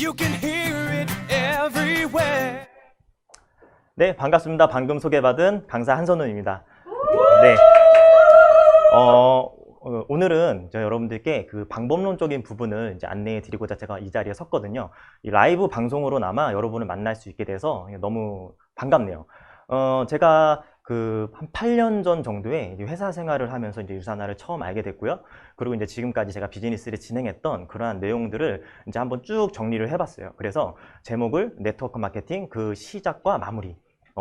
You can hear it everywhere. 네, 반갑습니다. 방금 소개받은 강사 한선우입니다. 네. 오늘은 여러분들께 그 방법론적인 부분을 이제 안내해 드리고자 제가 이 자리에 섰거든요. 이 라이브 방송으로나마 여러분을 만날 수 있게 돼서 너무 반갑네요. 제가 한 8년 전 정도에 회사 생활을 하면서 이제 유산화를 처음 알게 됐고요. 그리고 이제 지금까지 제가 비즈니스를 진행했던 그러한 내용들을 이제 한번 쭉 정리를 해봤어요. 그래서 제목을 네트워크 마케팅 그 시작과 마무리.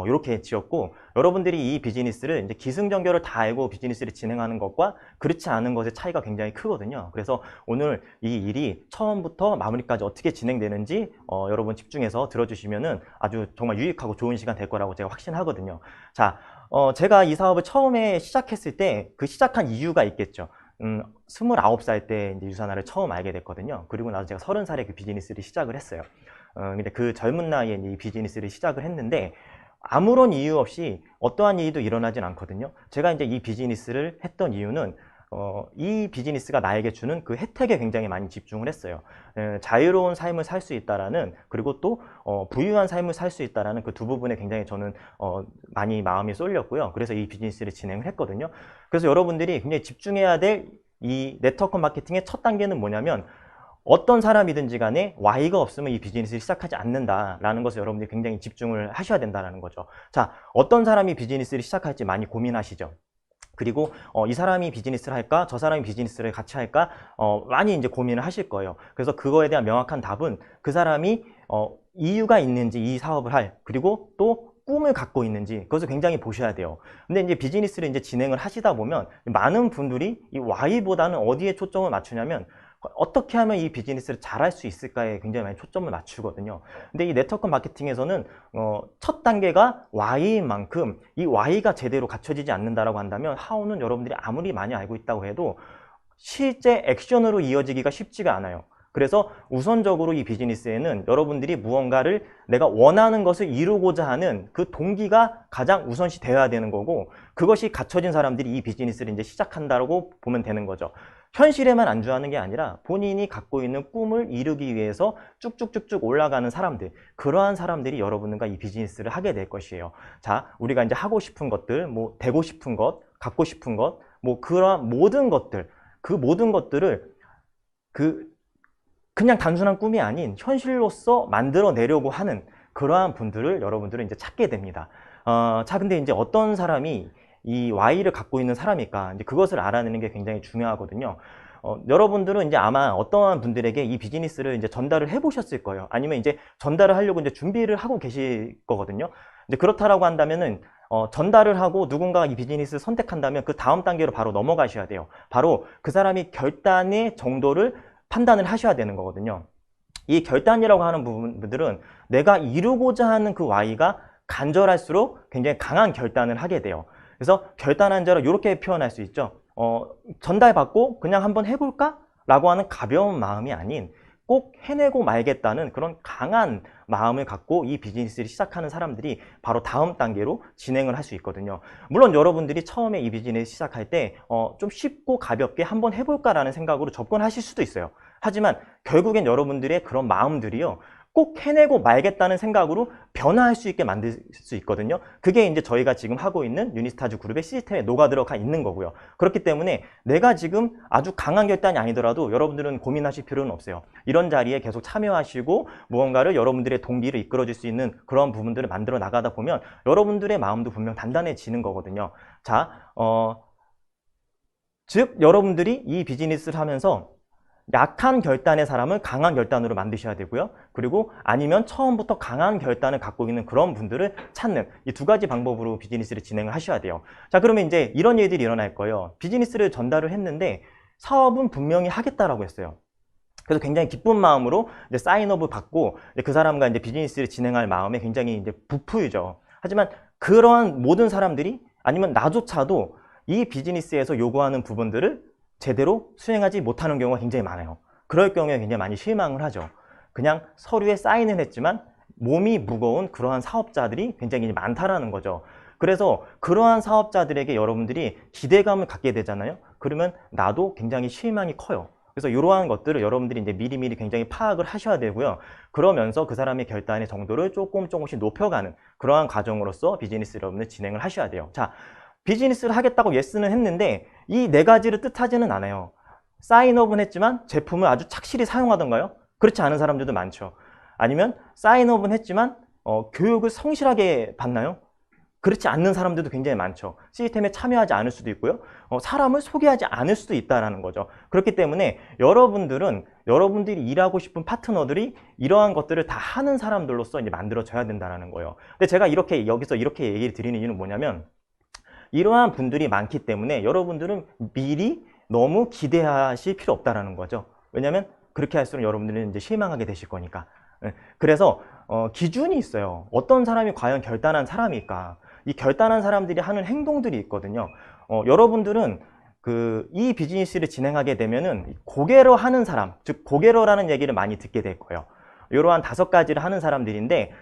이렇게 지었고, 여러분들이 이 비즈니스를 이제 기승전결을 다 알고 비즈니스를 진행하는 것과 그렇지 않은 것의 차이가 굉장히 크거든요. 그래서 오늘 이 일이 처음부터 마무리까지 어떻게 진행되는지 여러분 집중해서 들어주시면은 아주 정말 유익하고 좋은 시간 될 거라고 제가 확신하거든요. 자, 제가 이 사업을 처음에 시작했을 때 그 시작한 이유가 있겠죠. 29살 때 이제 유산화를 처음 알게 됐거든요. 그리고 나서 제가 30살에 그 비즈니스를 시작을 했어요. 근데 그 젊은 나이에 이 비즈니스를 시작을 했는데 아무런 이유 없이 어떠한 일도 일어나진 않거든요. 제가 이제 이 비즈니스를 했던 이유는 이 비즈니스가 나에게 주는 그 혜택에 굉장히 많이 집중을 했어요. 자유로운 삶을 살 수 있다라는, 그리고 또 부유한 삶을 살 수 있다라는 그 두 부분에 굉장히 저는 많이 마음이 쏠렸고요. 그래서 이 비즈니스를 진행을 했거든요. 그래서 여러분들이 굉장히 집중해야 될 이 네트워크 마케팅의 첫 단계는 뭐냐면, 어떤 사람이든지 간에 Y가 없으면 이 비즈니스를 시작하지 않는다라는 것을 여러분들이 굉장히 집중을 하셔야 된다는 거죠. 자, 어떤 사람이 비즈니스를 시작할지 많이 고민하시죠. 그리고 이 사람이 비즈니스를 할까, 저 사람이 비즈니스를 같이 할까, 많이 이제 고민을 하실 거예요. 그래서 그거에 대한 명확한 답은 그 사람이 이유가 있는지 이 사업을 할, 그리고 또 꿈을 갖고 있는지 그것을 굉장히 보셔야 돼요. 근데 이제 비즈니스를 이제 진행을 하시다 보면 많은 분들이 이 Y보다는 어디에 초점을 맞추냐면, 어떻게 하면 이 비즈니스를 잘할 수 있을까에 굉장히 많이 초점을 맞추거든요. 근데 이 네트워크 마케팅에서는 첫 단계가 Y인 만큼 이 Y가 제대로 갖춰지지 않는다라고 한다면 How는 여러분들이 아무리 많이 알고 있다고 해도 실제 액션으로 이어지기가 쉽지가 않아요. 그래서 우선적으로 이 비즈니스에는 여러분들이 무언가를 내가 원하는 것을 이루고자 하는 그 동기가 가장 우선시 되어야 되는 거고, 그것이 갖춰진 사람들이 이 비즈니스를 이제 시작한다고 보면 되는 거죠. 현실에만 안주하는 게 아니라 본인이 갖고 있는 꿈을 이루기 위해서 쭉쭉쭉쭉 올라가는 사람들, 그러한 사람들이 여러분과 이 비즈니스를 하게 될 것이에요. 자, 우리가 이제 하고 싶은 것들, 뭐 되고 싶은 것, 갖고 싶은 것, 뭐 그러한 모든 것들, 그 모든 것들을 그냥 단순한 꿈이 아닌 현실로서 만들어내려고 하는 그러한 분들을 여러분들은 이제 찾게 됩니다. 자, 근데 이제 어떤 사람이 이 Y를 갖고 있는 사람일까? 이제 그것을 알아내는 게 굉장히 중요하거든요. 여러분들은 이제 아마 어떠한 분들에게 이 비즈니스를 이제 전달을 해보셨을 거예요. 아니면 이제 전달을 하려고 이제 준비를 하고 계실 거거든요. 이제 그렇다라고 한다면은 전달을 하고 누군가가 이 비즈니스를 선택한다면 그 다음 단계로 바로 넘어가셔야 돼요. 바로 그 사람이 결단의 정도를 판단을 하셔야 되는 거거든요. 이 결단이라고 하는 부분들은 내가 이루고자 하는 그 Y가 간절할수록 굉장히 강한 결단을 하게 돼요. 그래서 결단한 자로 이렇게 표현할 수 있죠. 전달받고 그냥 한번 해볼까? 라고 하는 가벼운 마음이 아닌 꼭 해내고 말겠다는 그런 강한 마음을 갖고 이 비즈니스를 시작하는 사람들이 바로 다음 단계로 진행을 할 수 있거든요. 물론 여러분들이 처음에 이 비즈니스 시작할 때 좀 쉽고 가볍게 한번 해볼까라는 생각으로 접근하실 수도 있어요. 하지만 결국엔 여러분들의 그런 마음들이요, 꼭 해내고 말겠다는 생각으로 변화할 수 있게 만들 수 있거든요. 그게 이제 저희가 지금 하고 있는 유니스타즈 그룹의 시스템에 녹아 들어가 있는 거고요. 그렇기 때문에 내가 지금 아주 강한 결단이 아니더라도 여러분들은 고민하실 필요는 없어요. 이런 자리에 계속 참여하시고 무언가를 여러분들의 동기를 이끌어줄 수 있는 그런 부분들을 만들어 나가다 보면 여러분들의 마음도 분명 단단해지는 거거든요. 자, 즉 여러분들이 이 비즈니스를 하면서 약한 결단의 사람을 강한 결단으로 만드셔야 되고요. 그리고 아니면 처음부터 강한 결단을 갖고 있는 그런 분들을 찾는 이 두 가지 방법으로 비즈니스를 진행을 하셔야 돼요. 자, 그러면 이제 이런 일들이 일어날 거예요. 비즈니스를 전달을 했는데 사업은 분명히 하겠다라고 했어요. 그래서 굉장히 기쁜 마음으로 이제 사인업을 받고 이제 그 사람과 이제 비즈니스를 진행할 마음에 굉장히 이제 부풀죠. 하지만 그러한 모든 사람들이 아니면 나조차도 이 비즈니스에서 요구하는 부분들을 제대로 수행하지 못하는 경우가 굉장히 많아요. 그럴 경우에 굉장히 많이 실망을 하죠. 그냥 서류에 사인은 했지만 몸이 무거운 그러한 사업자들이 굉장히 많다라는 거죠. 그래서 그러한 사업자들에게 여러분들이 기대감을 갖게 되잖아요. 그러면 나도 굉장히 실망이 커요. 그래서 이러한 것들을 여러분들이 이제 미리미리 굉장히 파악을 하셔야 되고요. 그러면서 그 사람의 결단의 정도를 조금씩 높여가는 그러한 과정으로서 비즈니스 여러분들 진행을 하셔야 돼요. 자, 비즈니스를 하겠다고 예스는 했는데 이 네 가지를 뜻하지는 않아요. 사인업은 했지만 제품을 아주 착실히 사용하던가요? 그렇지 않은 사람들도 많죠. 아니면 사인업은 했지만 교육을 성실하게 받나요? 그렇지 않는 사람들도 굉장히 많죠. 시스템에 참여하지 않을 수도 있고요. 사람을 소개하지 않을 수도 있다는 거죠. 그렇기 때문에 여러분들이 일하고 싶은 파트너들이 이러한 것들을 다 하는 사람들로서 이제 만들어져야 된다는 거예요. 근데 제가 여기서 이렇게 얘기를 드리는 이유는 뭐냐면 이러한 분들이 많기 때문에 여러분들은 미리 너무 기대하실 필요 없다는 거죠. 왜냐하면 그렇게 할수록 여러분들은 이제 실망하게 되실 거니까. 그래서 기준이 있어요. 어떤 사람이 과연 결단한 사람일까? 이 결단한 사람들이 하는 행동들이 있거든요. 여러분들은 이 비즈니스를 진행하게 되면은 고개로 하는 사람, 즉 고개로라는 얘기를 많이 듣게 될 거예요. 이러한 5가지를 하는 사람들인데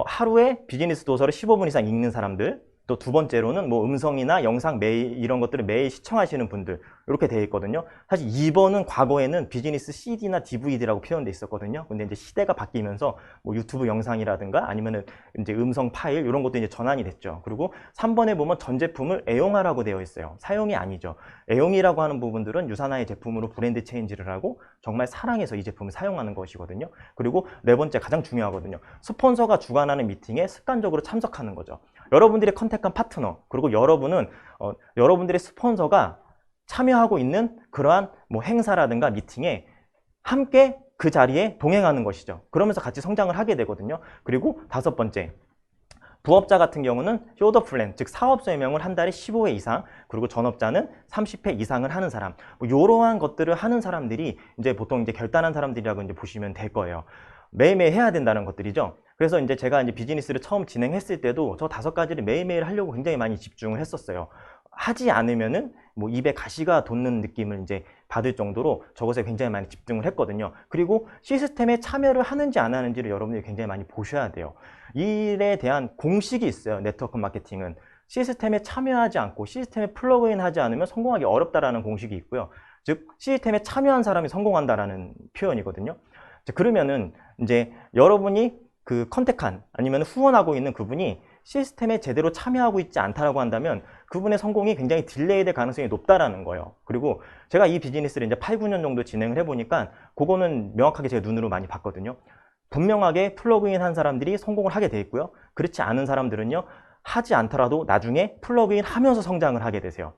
하루에 비즈니스 도서를 15분 이상 읽는 사람들, 또 두 번째로는 뭐 음성이나 영상 매일 이런 것들을 매일 시청하시는 분들 이렇게 되어 있거든요. 사실 2번은 과거에는 비즈니스 CD나 DVD라고 표현돼 있었거든요. 근데 이제 시대가 바뀌면서 뭐 유튜브 영상이라든가 아니면은 이제 음성 파일 이런 것도 이제 전환이 됐죠. 그리고 3번에 보면 전 제품을 애용하라고 되어 있어요. 사용이 아니죠. 애용이라고 하는 부분들은 유사나의 제품으로 브랜드 체인지를 하고 정말 사랑해서 이 제품을 사용하는 것이거든요. 그리고 네 번째 가장 중요하거든요. 스폰서가 주관하는 미팅에 습관적으로 참석하는 거죠. 여러분들의 컨택한 파트너 그리고 여러분은 여러분들의 스폰서가 참여하고 있는 그러한 뭐 행사라든가 미팅에 함께 그 자리에 동행하는 것이죠. 그러면서 같이 성장을 하게 되거든요. 그리고 5번째, 부업자 같은 경우는 쇼더 플랜, 즉 사업 설명을 한 달에 15회 이상, 그리고 전업자는 30회 이상을 하는 사람, 뭐 이러한 것들을 하는 사람들이 이제 보통 이제 결단한 사람들이라고 이제 보시면 될 거예요. 매일매일 해야 된다는 것들이죠. 그래서 이제 제가 이제 비즈니스를 처음 진행했을 때도 저 5가지를 매일매일 하려고 굉장히 많이 집중을 했었어요. 하지 않으면은 뭐 입에 가시가 돋는 느낌을 이제 받을 정도로 저것에 굉장히 많이 집중을 했거든요. 그리고 시스템에 참여를 하는지 안 하는지를 여러분들이 굉장히 많이 보셔야 돼요. 이 일에 대한 공식이 있어요. 네트워크 마케팅은 시스템에 참여하지 않고 시스템에 플러그인 하지 않으면 성공하기 어렵다라는 공식이 있고요. 즉 시스템에 참여한 사람이 성공한다라는 표현이거든요. 그러면은 이제 여러분이 그 컨택한 아니면 후원하고 있는 그분이 시스템에 제대로 참여하고 있지 않다라고 한다면 그분의 성공이 굉장히 딜레이 될 가능성이 높다라는 거예요. 그리고 제가 이 비즈니스를 이제 8, 9년 정도 진행을 해보니까 그거는 명확하게 제 눈으로 많이 봤거든요. 분명하게 플러그인 한 사람들이 성공을 하게 돼 있고요. 그렇지 않은 사람들은요, 하지 않더라도 나중에 플러그인 하면서 성장을 하게 되세요.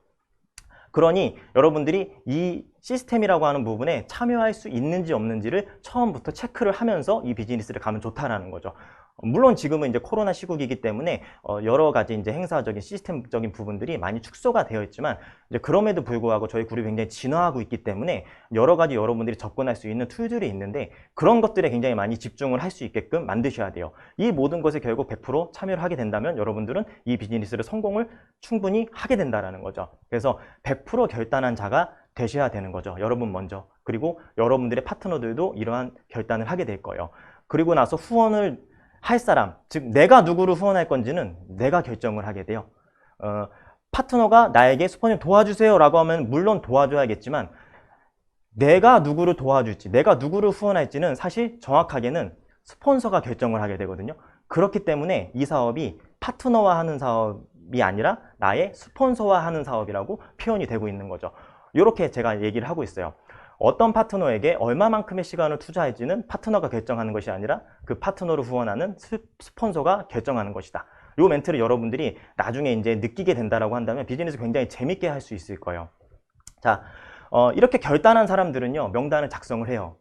그러니 여러분들이 이 시스템이라고 하는 부분에 참여할 수 있는지 없는지를 처음부터 체크를 하면서 이 비즈니스를 가면 좋다라는 거죠. 물론 지금은 이제 코로나 시국이기 때문에 여러 가지 이제 행사적인 시스템적인 부분들이 많이 축소가 되어 있지만 이제 그럼에도 불구하고 저희 그룹이 굉장히 진화하고 있기 때문에 여러 가지 여러분들이 접근할 수 있는 툴들이 있는데 그런 것들에 굉장히 많이 집중을 할 수 있게끔 만드셔야 돼요. 이 모든 것에 결국 100% 참여를 하게 된다면 여러분들은 이 비즈니스를 성공을 충분히 하게 된다는 거죠. 그래서 100% 결단한 자가 되셔야 되는 거죠. 여러분 먼저. 그리고 여러분들의 파트너들도 이러한 결단을 하게 될 거예요. 그리고 나서 후원을 할 사람, 즉 내가 누구를 후원할 건지는 내가 결정을 하게 돼요. 파트너가 나에게 스폰서 도와주세요 라고 하면 물론 도와줘야겠지만 내가 누구를 도와줄지, 내가 누구를 후원할지는 사실 정확하게는 스폰서가 결정을 하게 되거든요. 그렇기 때문에 이 사업이 파트너와 하는 사업이 아니라 나의 스폰서와 하는 사업이라고 표현이 되고 있는 거죠. 이렇게 제가 얘기를 하고 있어요. 어떤 파트너에게 얼마만큼의 시간을 투자할지는 파트너가 결정하는 것이 아니라 그 파트너를 후원하는 스폰서가 결정하는 것이다. 이 멘트를 여러분들이 나중에 이제 느끼게 된다라고 한다면 비즈니스 굉장히 재밌게 할 수 있을 거예요. 자, 이렇게 결단한 사람들은요, 명단을 작성을 해요.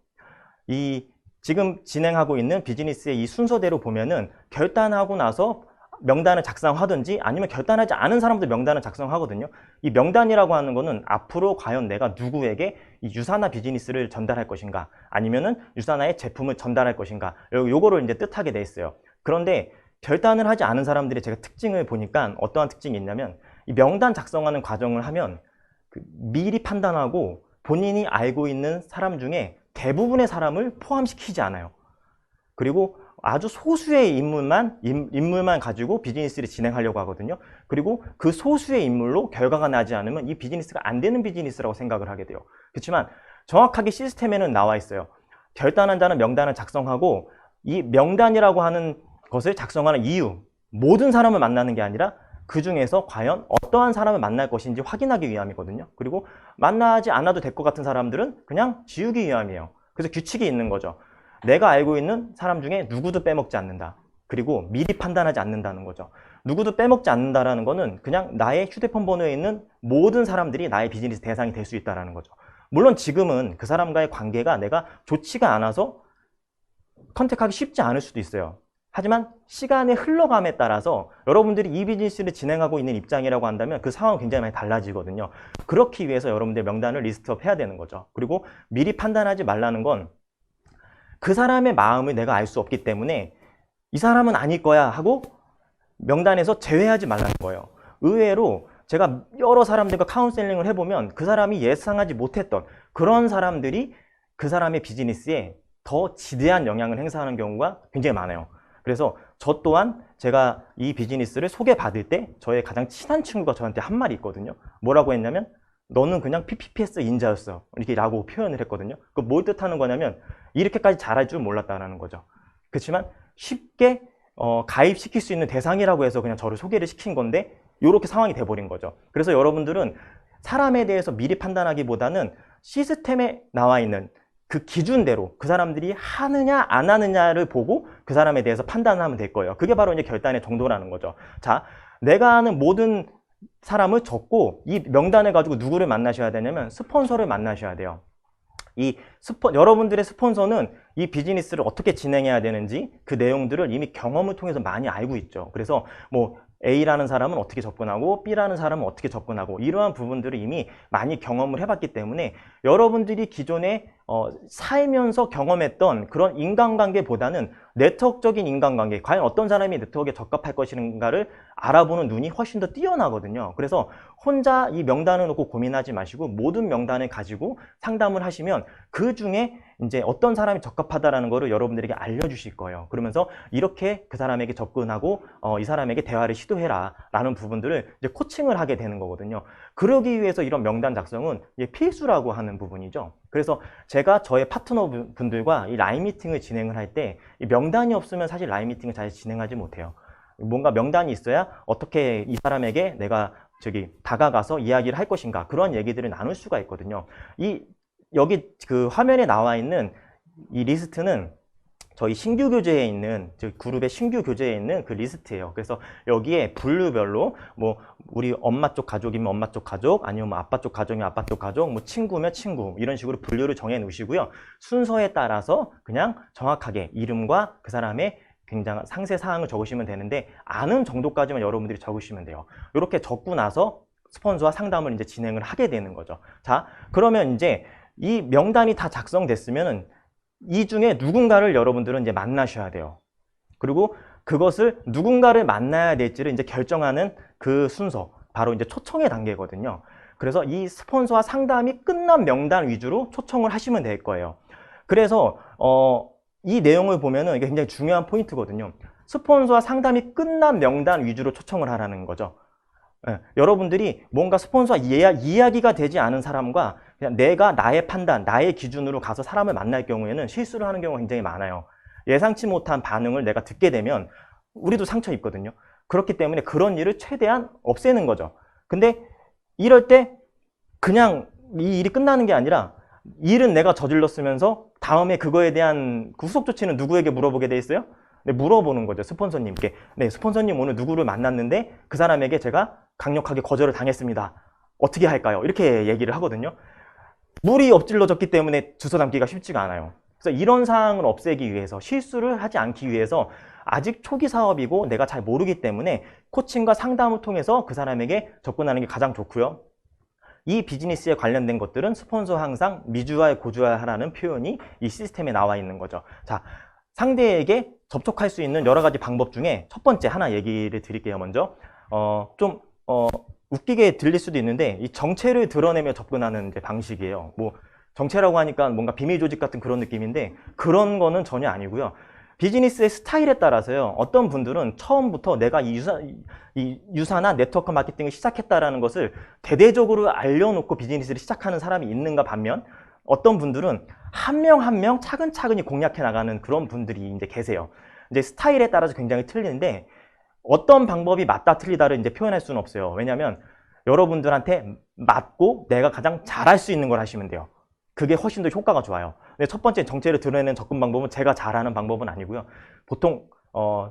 지금 진행하고 있는 비즈니스의 이 순서대로 보면은 결단하고 나서 명단을 작성하든지 아니면 결단하지 않은 사람들 명단을 작성하거든요. 이 명단이라고 하는 거는 앞으로 과연 내가 누구에게 이 유사나 비즈니스를 전달할 것인가 아니면은 유사나의 제품을 전달할 것인가 요거를 이제 뜻하게 돼 있어요. 그런데 결단을 하지 않은 사람들의 제가 특징을 보니까 어떠한 특징이 있냐면 이 명단 작성하는 과정을 하면 미리 판단하고 본인이 알고 있는 사람 중에 대부분의 사람을 포함시키지 않아요. 그리고 아주 소수의 인물만 가지고 비즈니스를 진행하려고 하거든요. 그리고 그 소수의 인물로 결과가 나지 않으면 이 비즈니스가 안 되는 비즈니스라고 생각을 하게 돼요. 그렇지만 정확하게 시스템에는 나와 있어요. 결단한 자는 명단을 작성하고 이 명단이라고 하는 것을 작성하는 이유, 모든 사람을 만나는 게 아니라 그 중에서 과연 어떠한 사람을 만날 것인지 확인하기 위함이거든요. 그리고 만나지 않아도 될 것 같은 사람들은 그냥 지우기 위함이에요. 그래서 규칙이 있는 거죠. 내가 알고 있는 사람 중에 누구도 빼먹지 않는다. 그리고 미리 판단하지 않는다는 거죠. 누구도 빼먹지 않는다라는 거는 그냥 나의 휴대폰 번호에 있는 모든 사람들이 나의 비즈니스 대상이 될 수 있다는 거죠. 물론 지금은 그 사람과의 관계가 내가 좋지가 않아서 컨택하기 쉽지 않을 수도 있어요. 하지만 시간의 흘러감에 따라서 여러분들이 이 비즈니스를 진행하고 있는 입장이라고 한다면 그 상황은 굉장히 많이 달라지거든요. 그렇기 위해서 여러분들 명단을 리스트업 해야 되는 거죠. 그리고 미리 판단하지 말라는 건 그 사람의 마음을 내가 알 수 없기 때문에 이 사람은 아닐 거야 하고 명단에서 제외하지 말라는 거예요. 의외로 제가 여러 사람들과 카운셀링을 해보면 그 사람이 예상하지 못했던 그런 사람들이 그 사람의 비즈니스에 더 지대한 영향을 행사하는 경우가 굉장히 많아요. 그래서 저 또한 제가 이 비즈니스를 소개받을 때 저의 가장 친한 친구가 저한테 한 말이 있거든요. 뭐라고 했냐면 너는 그냥 PPPS 인자였어 이렇게 라고 표현을 했거든요. 그 뭘 뜻하는 거냐면 이렇게까지 잘할 줄 몰랐다는 거죠. 그렇지만 쉽게 가입시킬 수 있는 대상이라고 해서 그냥 저를 소개를 시킨 건데 이렇게 상황이 돼버린 거죠. 그래서 여러분들은 사람에 대해서 미리 판단하기보다는 시스템에 나와 있는 그 기준대로 그 사람들이 하느냐 안 하느냐를 보고 그 사람에 대해서 판단하면 될 거예요. 그게 바로 이제 결단의 정도라는 거죠. 자, 내가 아는 모든 사람을 적고 이 명단을 가지고 누구를 만나셔야 되냐면 스폰서를 만나셔야 돼요. 여러분들의 스폰서는 이 비즈니스를 어떻게 진행해야 되는지 그 내용들을 이미 경험을 통해서 많이 알고 있죠. 그래서 뭐 A라는 사람은 어떻게 접근하고 B라는 사람은 어떻게 접근하고 이러한 부분들을 이미 많이 경험을 해봤기 때문에 여러분들이 기존에 살면서 경험했던 그런 인간관계보다는 네트워크적인 인간관계, 과연 어떤 사람이 네트워크에 적합할 것인가를 알아보는 눈이 훨씬 더 뛰어나거든요. 그래서 혼자 이 명단을 놓고 고민하지 마시고 모든 명단을 가지고 상담을 하시면 그 중에 이제 어떤 사람이 적합하다라는 거를 여러분들에게 알려주실 거예요. 그러면서 이렇게 그 사람에게 접근하고 이 사람에게 대화를 시도해라 라는 부분들을 이제 코칭을 하게 되는 거거든요. 그러기 위해서 이런 명단 작성은 필수라고 하는 부분이죠. 그래서 제가 저의 파트너 분들과 이 라인 미팅을 진행을 할 때 이 명단이 없으면 사실 라인 미팅을 잘 진행하지 못해요. 뭔가 명단이 있어야 어떻게 이 사람에게 내가 다가가서 이야기를 할 것인가 그런 얘기들을 나눌 수가 있거든요. 여기 그 화면에 나와 있는 이 리스트는 저희 신규 교재에 있는 그룹의 신규 교재에 있는 그 리스트예요. 그래서 여기에 분류별로 뭐 우리 엄마 쪽 가족이면 엄마 쪽 가족, 아니면 뭐 아빠 쪽 가족이면 아빠 쪽 가족, 뭐 친구면 친구 이런 식으로 분류를 정해 놓으시고요. 순서에 따라서 그냥 정확하게 이름과 그 사람의 굉장한 상세 사항을 적으시면 되는데 아는 정도까지만 여러분들이 적으시면 돼요. 이렇게 적고 나서 스폰서와 상담을 이제 진행을 하게 되는 거죠. 자, 그러면 이제 이 명단이 다 작성됐으면은 이 중에 누군가를 여러분들은 이제 만나셔야 돼요. 그리고 그것을 누군가를 만나야 될지를 이제 결정하는 그 순서, 바로 이제 초청의 단계거든요. 그래서 이 스폰서와 상담이 끝난 명단 위주로 초청을 하시면 될 거예요. 그래서 이 내용을 보면은 이게 굉장히 중요한 포인트거든요. 스폰서와 상담이 끝난 명단 위주로 초청을 하라는 거죠. 여러분들이 뭔가 스폰서와 이야기가 되지 않은 사람과 그냥 내가 나의 판단, 나의 기준으로 가서 사람을 만날 경우에는 실수를 하는 경우가 굉장히 많아요. 예상치 못한 반응을 내가 듣게 되면 우리도 상처 입거든요. 그렇기 때문에 그런 일을 최대한 없애는 거죠. 근데 이럴 때 그냥 이 일이 끝나는 게 아니라 일은 내가 저질렀으면서 다음에 그거에 대한 후속 조치는 누구에게 물어보게 돼 있어요? 네, 물어보는 거죠. 스폰서님께. 네, 스폰서님 오늘 누구를 만났는데 그 사람에게 제가 강력하게 거절을 당했습니다. 어떻게 할까요? 이렇게 얘기를 하거든요. 물이 엎질러졌기 때문에 주워 담기가 쉽지가 않아요. 그래서 이런 상황을 없애기 위해서, 실수를 하지 않기 위해서 아직 초기 사업이고 내가 잘 모르기 때문에 코칭과 상담을 통해서 그 사람에게 접근하는 게 가장 좋고요. 이 비즈니스에 관련된 것들은 스폰서 항상 미주알 고주알하라는 표현이 이 시스템에 나와 있는 거죠. 자, 상대에게 접촉할 수 있는 여러 가지 방법 중에 첫 번째 하나 얘기를 드릴게요. 먼저 웃기게 들릴 수도 있는데 이 정체를 드러내며 접근하는 이제 방식이에요. 뭐 정체라고 하니까 뭔가 비밀 조직 같은 그런 느낌인데 그런 거는 전혀 아니고요. 비즈니스의 스타일에 따라서요. 어떤 분들은 처음부터 내가 이 유사나 네트워크 마케팅을 시작했다라는 것을 대대적으로 알려놓고 비즈니스를 시작하는 사람이 있는가 반면 어떤 분들은 한 명 한 명 차근차근히 공략해 나가는 그런 분들이 이제 계세요. 이제 스타일에 따라서 굉장히 틀리는데 어떤 방법이 맞다 틀리다를 이제 표현할 수는 없어요. 왜냐하면 여러분들한테 맞고 내가 가장 잘할 수 있는 걸 하시면 돼요. 그게 훨씬 더 효과가 좋아요. 근데 첫 번째 정체를 드러내는 접근 방법은 제가 잘하는 방법은 아니고요. 보통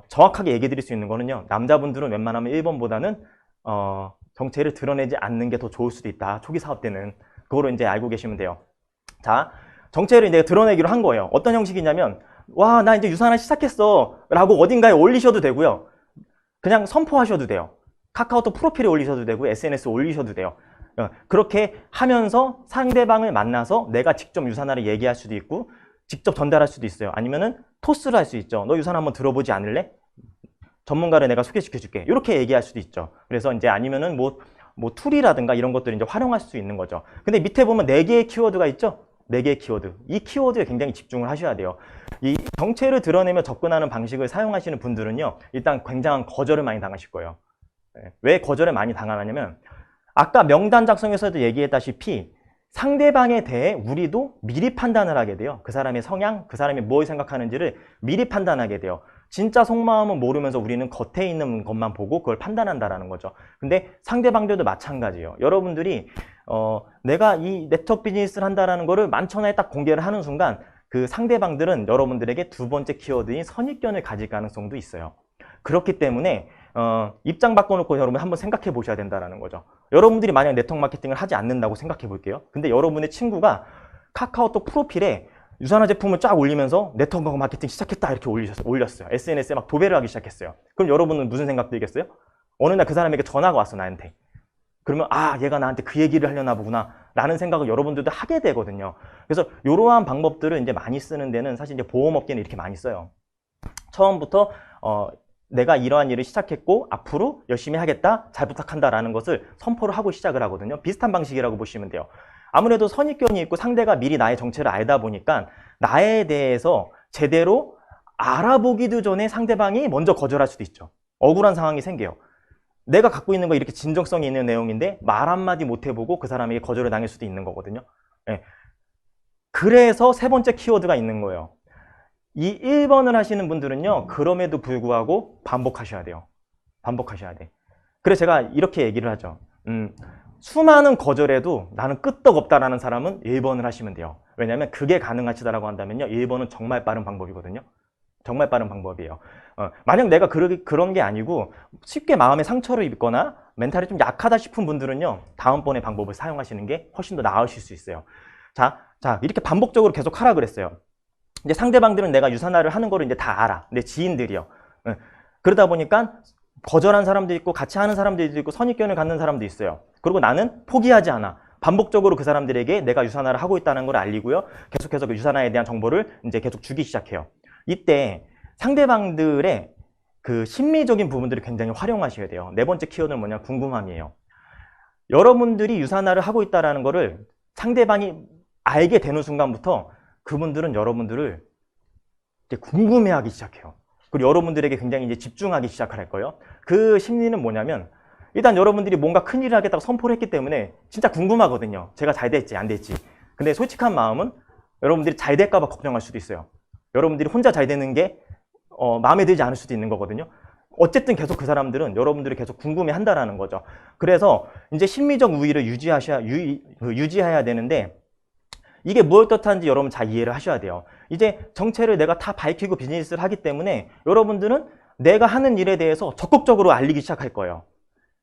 정확하게 얘기 드릴 수 있는 거는요. 남자분들은 웬만하면 1번보다는 정체를 드러내지 않는 게 더 좋을 수도 있다. 초기 사업 때는. 그거로 이제 알고 계시면 돼요. 자, 정체를 이제 드러내기로 한 거예요. 어떤 형식이냐면 와, 나 이제 유산을 시작했어 라고 어딘가에 올리셔도 되고요. 그냥 선포하셔도 돼요. 카카오톡 프로필에 올리셔도 되고 SNS에 올리셔도 돼요. 그렇게 하면서 상대방을 만나서 내가 직접 유산화를 얘기할 수도 있고 직접 전달할 수도 있어요. 아니면은 토스를 할 수 있죠. 너 유산 한번 들어보지 않을래? 전문가를 내가 소개시켜 줄게. 이렇게 얘기할 수도 있죠. 그래서 이제 아니면은 뭐 툴이라든가 이런 것들을 이제 활용할 수 있는 거죠. 근데 밑에 보면 4개의 키워드가 있죠? 4개의 키워드. 이 키워드에 굉장히 집중을 하셔야 돼요. 이 정체를 드러내며 접근하는 방식을 사용하시는 분들은요, 일단 굉장한 거절을 많이 당하실 거예요. 왜 거절을 많이 당하냐면, 아까 명단 작성에서도 얘기했다시피 상대방에 대해 우리도 미리 판단을 하게 돼요. 그 사람의 성향, 그 사람이 뭘 생각하는지를 미리 판단하게 돼요. 진짜 속마음은 모르면서 우리는 겉에 있는 것만 보고 그걸 판단한다라는 거죠. 근데 상대방들도 마찬가지예요. 여러분들이 내가 이 네트워크 비즈니스를 한다라는 거를 만천하에 딱 공개를 하는 순간 그 상대방들은 여러분들에게 두 번째 키워드인 선입견을 가질 가능성도 있어요. 그렇기 때문에 입장 바꿔놓고 여러분 한번 생각해 보셔야 된다는 거죠. 여러분들이 만약 네트워크 마케팅을 하지 않는다고 생각해 볼게요. 근데 여러분의 친구가 카카오톡 프로필에 유산화 제품을 쫙 올리면서 네트워크 마케팅 시작했다 이렇게 올렸어요. SNS에 막 도배를 하기 시작했어요. 그럼 여러분은 무슨 생각 들겠어요? 어느 날 그 사람에게 전화가 왔어, 나한테. 그러면 아, 얘가 나한테 그 얘기를 하려나 보구나 라는 생각을 여러분들도 하게 되거든요. 그래서 이러한 방법들을 이제 많이 쓰는 데는 사실 이제 보험업계는 이렇게 많이 써요. 처음부터 내가 이러한 일을 시작했고 앞으로 열심히 하겠다, 잘 부탁한다라는 것을 선포를 하고 시작을 하거든요. 비슷한 방식이라고 보시면 돼요. 아무래도 선입견이 있고 상대가 미리 나의 정체를 알다 보니까 나에 대해서 제대로 알아보기도 전에 상대방이 먼저 거절할 수도 있죠. 억울한 상황이 생겨요. 내가 갖고 있는 거 이렇게 진정성이 있는 내용인데 말 한마디 못 해보고 그 사람에게 거절을 당할 수도 있는 거거든요. 네. 그래서 세 번째 키워드가 있는 거예요. 이 1번을 하시는 분들은요, 그럼에도 불구하고 반복하셔야 돼요. 반복하셔야 돼. 그래서 제가 이렇게 얘기를 하죠. 수많은 거절에도 나는 끄떡없다라는 사람은 1번을 하시면 돼요. 왜냐하면 그게 가능하시다라고 한다면요, 1번은 정말 빠른 방법이거든요. 정말 빠른 방법이에요. 만약 내가 그런 게 아니고 쉽게 마음에 상처를 입거나 멘탈이 좀 약하다 싶은 분들은요, 다음번에 방법을 사용하시는 게 훨씬 더 나으실 수 있어요. 자, 이렇게 반복적으로 계속 하라 그랬어요. 이제 상대방들은 내가 유산화를 하는 거를 이제 다 알아. 내 지인들이요. 그러다 보니까 거절한 사람도 있고 같이 하는 사람들도 있고 선입견을 갖는 사람도 있어요. 그리고 나는 포기하지 않아. 반복적으로 그 사람들에게 내가 유산화를 하고 있다는 걸 알리고요. 계속해서 그 유산화에 대한 정보를 이제 계속 주기 시작해요. 이때 상대방들의 그 심리적인 부분들을 굉장히 활용하셔야 돼요. 네 번째 키워드는 뭐냐? 궁금함이에요. 여러분들이 유산화를 하고 있다는 거를 상대방이 알게 되는 순간부터 그분들은 여러분들을 이제 궁금해하기 시작해요. 그리고 여러분들에게 굉장히 이제 집중하기 시작할 거예요. 그 심리는 뭐냐면 일단 여러분들이 뭔가 큰일을 하겠다고 선포를 했기 때문에 진짜 궁금하거든요. 제가 잘 될지 안 될지. 근데 솔직한 마음은 여러분들이 잘 될까 봐 걱정할 수도 있어요. 여러분들이 혼자 잘 되는 게 마음에 들지 않을 수도 있는 거거든요. 어쨌든 계속 그 사람들은 여러분들이 계속 궁금해 한다라는 거죠. 그래서 이제 심리적 우위를 유지해야 되는데 이게 무엇 뜻하는지 여러분 잘 이해를 하셔야 돼요. 이제 정체를 내가 다 밝히고 비즈니스를 하기 때문에 여러분들은 내가 하는 일에 대해서 적극적으로 알리기 시작할 거예요.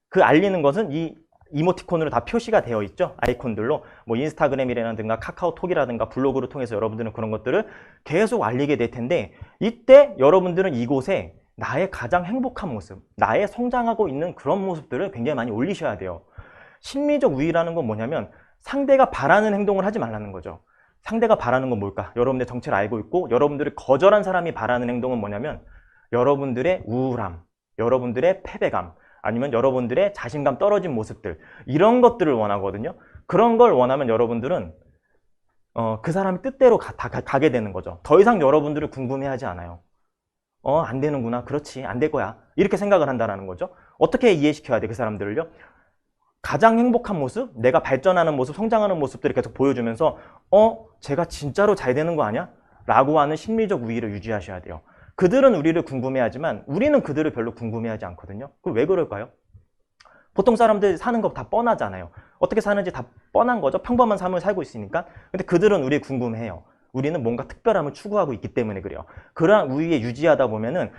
그 알리는 것은 이 이모티콘으로 다 표시가 되어 있죠. 아이콘들로. 뭐 인스타그램이라든가 카카오톡이라든가 블로그를 통해서 여러분들은 그런 것들을 계속 알리게 될 텐데 이때 여러분들은 이곳에 나의 가장 행복한 모습, 나의 성장하고 있는 그런 모습들을 굉장히 많이 올리셔야 돼요. 심리적 우위라는 건 뭐냐면 상대가 바라는 행동을 하지 말라는 거죠. 상대가 바라는 건 뭘까? 여러분의 정체를 알고 있고 여러분들을 거절한 사람이 바라는 행동은 뭐냐면 여러분들의 우울함, 여러분들의 패배감, 아니면 여러분들의 자신감 떨어진 모습들, 이런 것들을 원하거든요. 그런 걸 원하면 여러분들은 그 사람의 뜻대로 가게 되는 거죠. 더 이상 여러분들을 궁금해하지 않아요. 안 되는구나. 그렇지. 안 될 거야. 이렇게 생각을 한다는 거죠. 어떻게 이해시켜야 돼, 그 사람들을요? 가장 행복한 모습, 내가 발전하는 모습, 성장하는 모습들을 계속 보여주면서 제가 진짜로 잘 되는 거 아니야? 라고 하는 심리적 우위를 유지하셔야 돼요. 그들은 우리를 궁금해하지만 우리는 그들을 별로 궁금해하지 않거든요. 그럼 왜 그럴까요? 보통 사람들 사는 거 다 뻔하잖아요. 어떻게 사는지 다 뻔한 거죠. 평범한 삶을 살고 있으니까. 근데 그들은 우리 궁금해해요. 우리는 뭔가 특별함을 추구하고 있기 때문에 그래요. 그러한 우위에 유지하다 보면은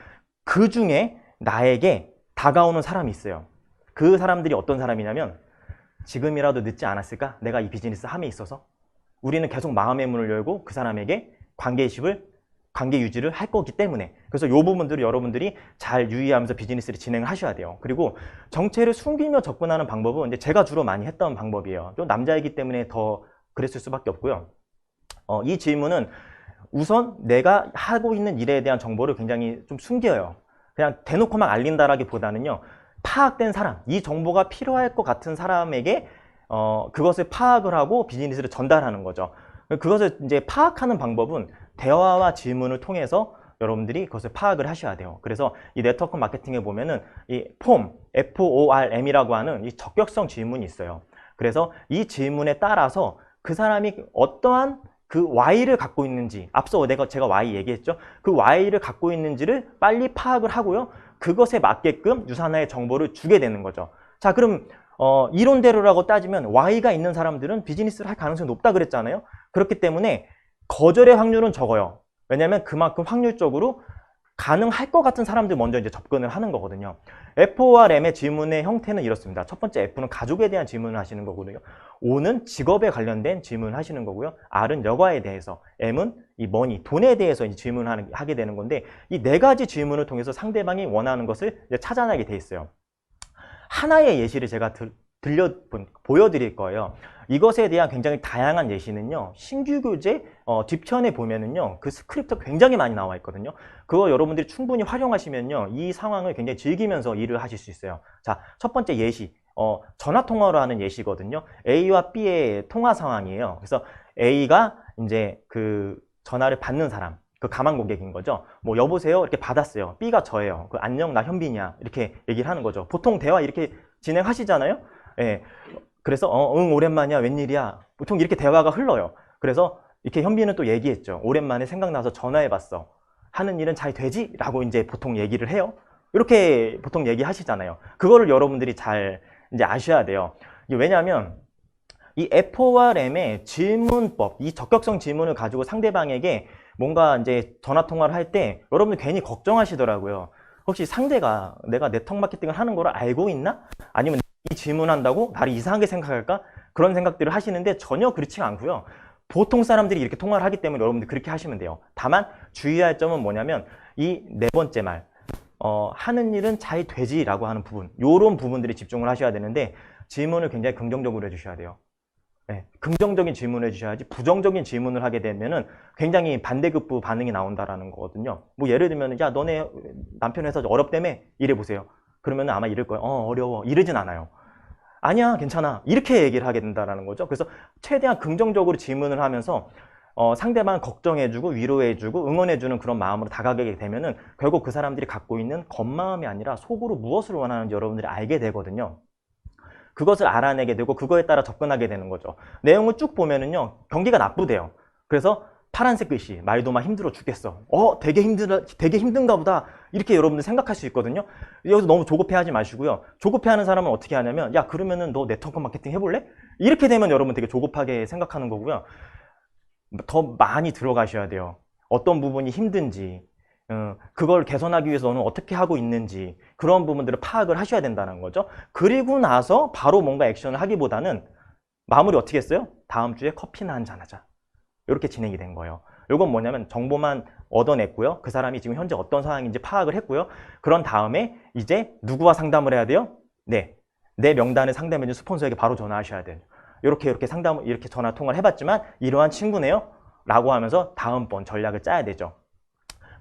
그 중에 나에게 다가오는 사람이 있어요. 그 사람들이 어떤 사람이냐면 지금이라도 늦지 않았을까? 내가 이 비즈니스 함에 있어서 우리는 계속 마음의 문을 열고 그 사람에게 관계 유지를 할 거기 때문에. 그래서 이 부분들을 여러분들이 잘 유의하면서 비즈니스를 진행을 하셔야 돼요. 그리고 정체를 숨기며 접근하는 방법은 이제 제가 주로 많이 했던 방법이에요. 또 남자이기 때문에 더 그랬을 수밖에 없고요. 이 질문은 우선 내가 하고 있는 일에 대한 정보를 굉장히 좀 숨겨요. 그냥 대놓고 막 알린다라기보다는요. 파악된 사람, 이 정보가 필요할 것 같은 사람에게 그것을 파악을 하고 비즈니스를 전달하는 거죠. 그것을 이제 파악하는 방법은 대화와 질문을 통해서 여러분들이 그것을 파악을 하셔야 돼요. 그래서 이 네트워크 마케팅에 보면은 이 FORM이라고 하는 이 적격성 질문이 있어요. 그래서 이 질문에 따라서 그 사람이 어떠한 그 Y를 갖고 있는지, 앞서 제가 Y 얘기했죠. 그 Y를 갖고 있는지를 빨리 파악을 하고요. 그것에 맞게끔 유사나의 정보를 주게 되는 거죠. 자, 그럼 이론대로라고 따지면 Y가 있는 사람들은 비즈니스를 할 가능성이 높다 그랬잖아요. 그렇기 때문에 거절의 확률은 적어요. 왜냐하면 그만큼 확률적으로 가능할 것 같은 사람들 먼저 이제 접근을 하는 거거든요. F와 M의 질문의 형태는 이렇습니다. 첫 번째 F는 가족에 대한 질문을 하시는 거거든요. O는 직업에 관련된 질문을 하시는 거고요. R은 여가에 대해서, M은 이 머니, 돈에 대해서 이제 질문을 하게 되는 건데 이 네 가지 질문을 통해서 상대방이 원하는 것을 이제 찾아내게 돼 있어요. 하나의 예시를 제가 보여드릴 거예요. 이것에 대한 굉장히 다양한 예시는요. 신규 교재 뒷편에 보면은요. 그 스크립트 굉장히 많이 나와 있거든요. 그거 여러분들이 충분히 활용하시면요. 이 상황을 굉장히 즐기면서 일을 하실 수 있어요. 자, 첫 번째 예시. 전화 통화로 하는 예시거든요. A와 B의 통화 상황이에요. 그래서 A가 이제 그 전화를 받는 사람, 그 가망 고객인 거죠. 뭐 여보세요? 이렇게 받았어요. B가 저예요. 그 안녕 나 현빈이야. 이렇게 얘기를 하는 거죠. 보통 대화 이렇게 진행하시잖아요. 예. 그래서 응 오랜만이야 웬일이야 보통 이렇게 대화가 흘러요. 그래서 이렇게 현빈은 또 얘기했죠. 오랜만에 생각나서 전화해봤어. 하는 일은 잘 되지? 라고 이제 보통 얘기를 해요. 이렇게 보통 얘기하시잖아요. 그거를 여러분들이 잘 이제 아셔야 돼요. 왜냐하면 이 F와 M의 질문법, 이 적격성 질문을 가지고 상대방에게 뭔가 이제 전화 통화를 할 때 여러분들 괜히 걱정하시더라고요. 혹시 상대가 내가 네트워크 마케팅을 하는 걸 알고 있나? 아니면 이 질문한다고 나를 이상하게 생각할까? 그런 생각들을 하시는데 전혀 그렇지가 않고요. 보통 사람들이 이렇게 통화를 하기 때문에 여러분들 그렇게 하시면 돼요. 다만 주의할 점은 뭐냐면 이 네 번째 말 하는 일은 잘 되지라고 하는 부분, 요런 부분들이 집중을 하셔야 되는데 질문을 굉장히 긍정적으로 해주셔야 돼요. 네, 긍정적인 질문을 해주셔야지 부정적인 질문을 하게 되면은 굉장히 반대급부 반응이 나온다라는 거거든요. 뭐 예를 들면 야 너네 남편 회사 어렵다며 이래보세요. 그러면 아마 이럴 거예요. 어려워. 이러진 않아요. 아니야, 괜찮아. 이렇게 얘기를 하게 된다는 거죠. 그래서 최대한 긍정적으로 질문을 하면서 상대방 걱정해주고 위로해주고 응원해주는 그런 마음으로 다가가게 되면은 결국 그 사람들이 갖고 있는 겉마음이 아니라 속으로 무엇을 원하는지 여러분들이 알게 되거든요. 그것을 알아내게 되고 그거에 따라 접근하게 되는 거죠. 내용을 쭉 보면은요, 경기가 나쁘대요. 그래서 파란색 글씨, 말도 막 힘들어 죽겠어. 되게 힘든가 보다. 이렇게 여러분들 생각할 수 있거든요. 여기서 너무 조급해하지 마시고요. 조급해하는 사람은 어떻게 하냐면, 야, 그러면은 너 네트워크 마케팅 해볼래? 이렇게 되면 여러분 되게 조급하게 생각하는 거고요. 더 많이 들어가셔야 돼요. 어떤 부분이 힘든지, 그걸 개선하기 위해서 너는 어떻게 하고 있는지, 그런 부분들을 파악을 하셔야 된다는 거죠. 그리고 나서 바로 뭔가 액션을 하기보다는 마무리 어떻게 했어요? 다음 주에 커피나 한잔 하자. 이렇게 진행이 된 거예요. 이건 뭐냐면 정보만 얻어냈고요. 그 사람이 지금 현재 어떤 상황인지 파악을 했고요. 그런 다음에 이제 누구와 상담을 해야 돼요? 네, 내 명단에 상담해준 스폰서에게 바로 전화하셔야 돼요. 이렇게 전화 통화를 해봤지만 이러한 친구네요? 라고 하면서 다음번 전략을 짜야 되죠.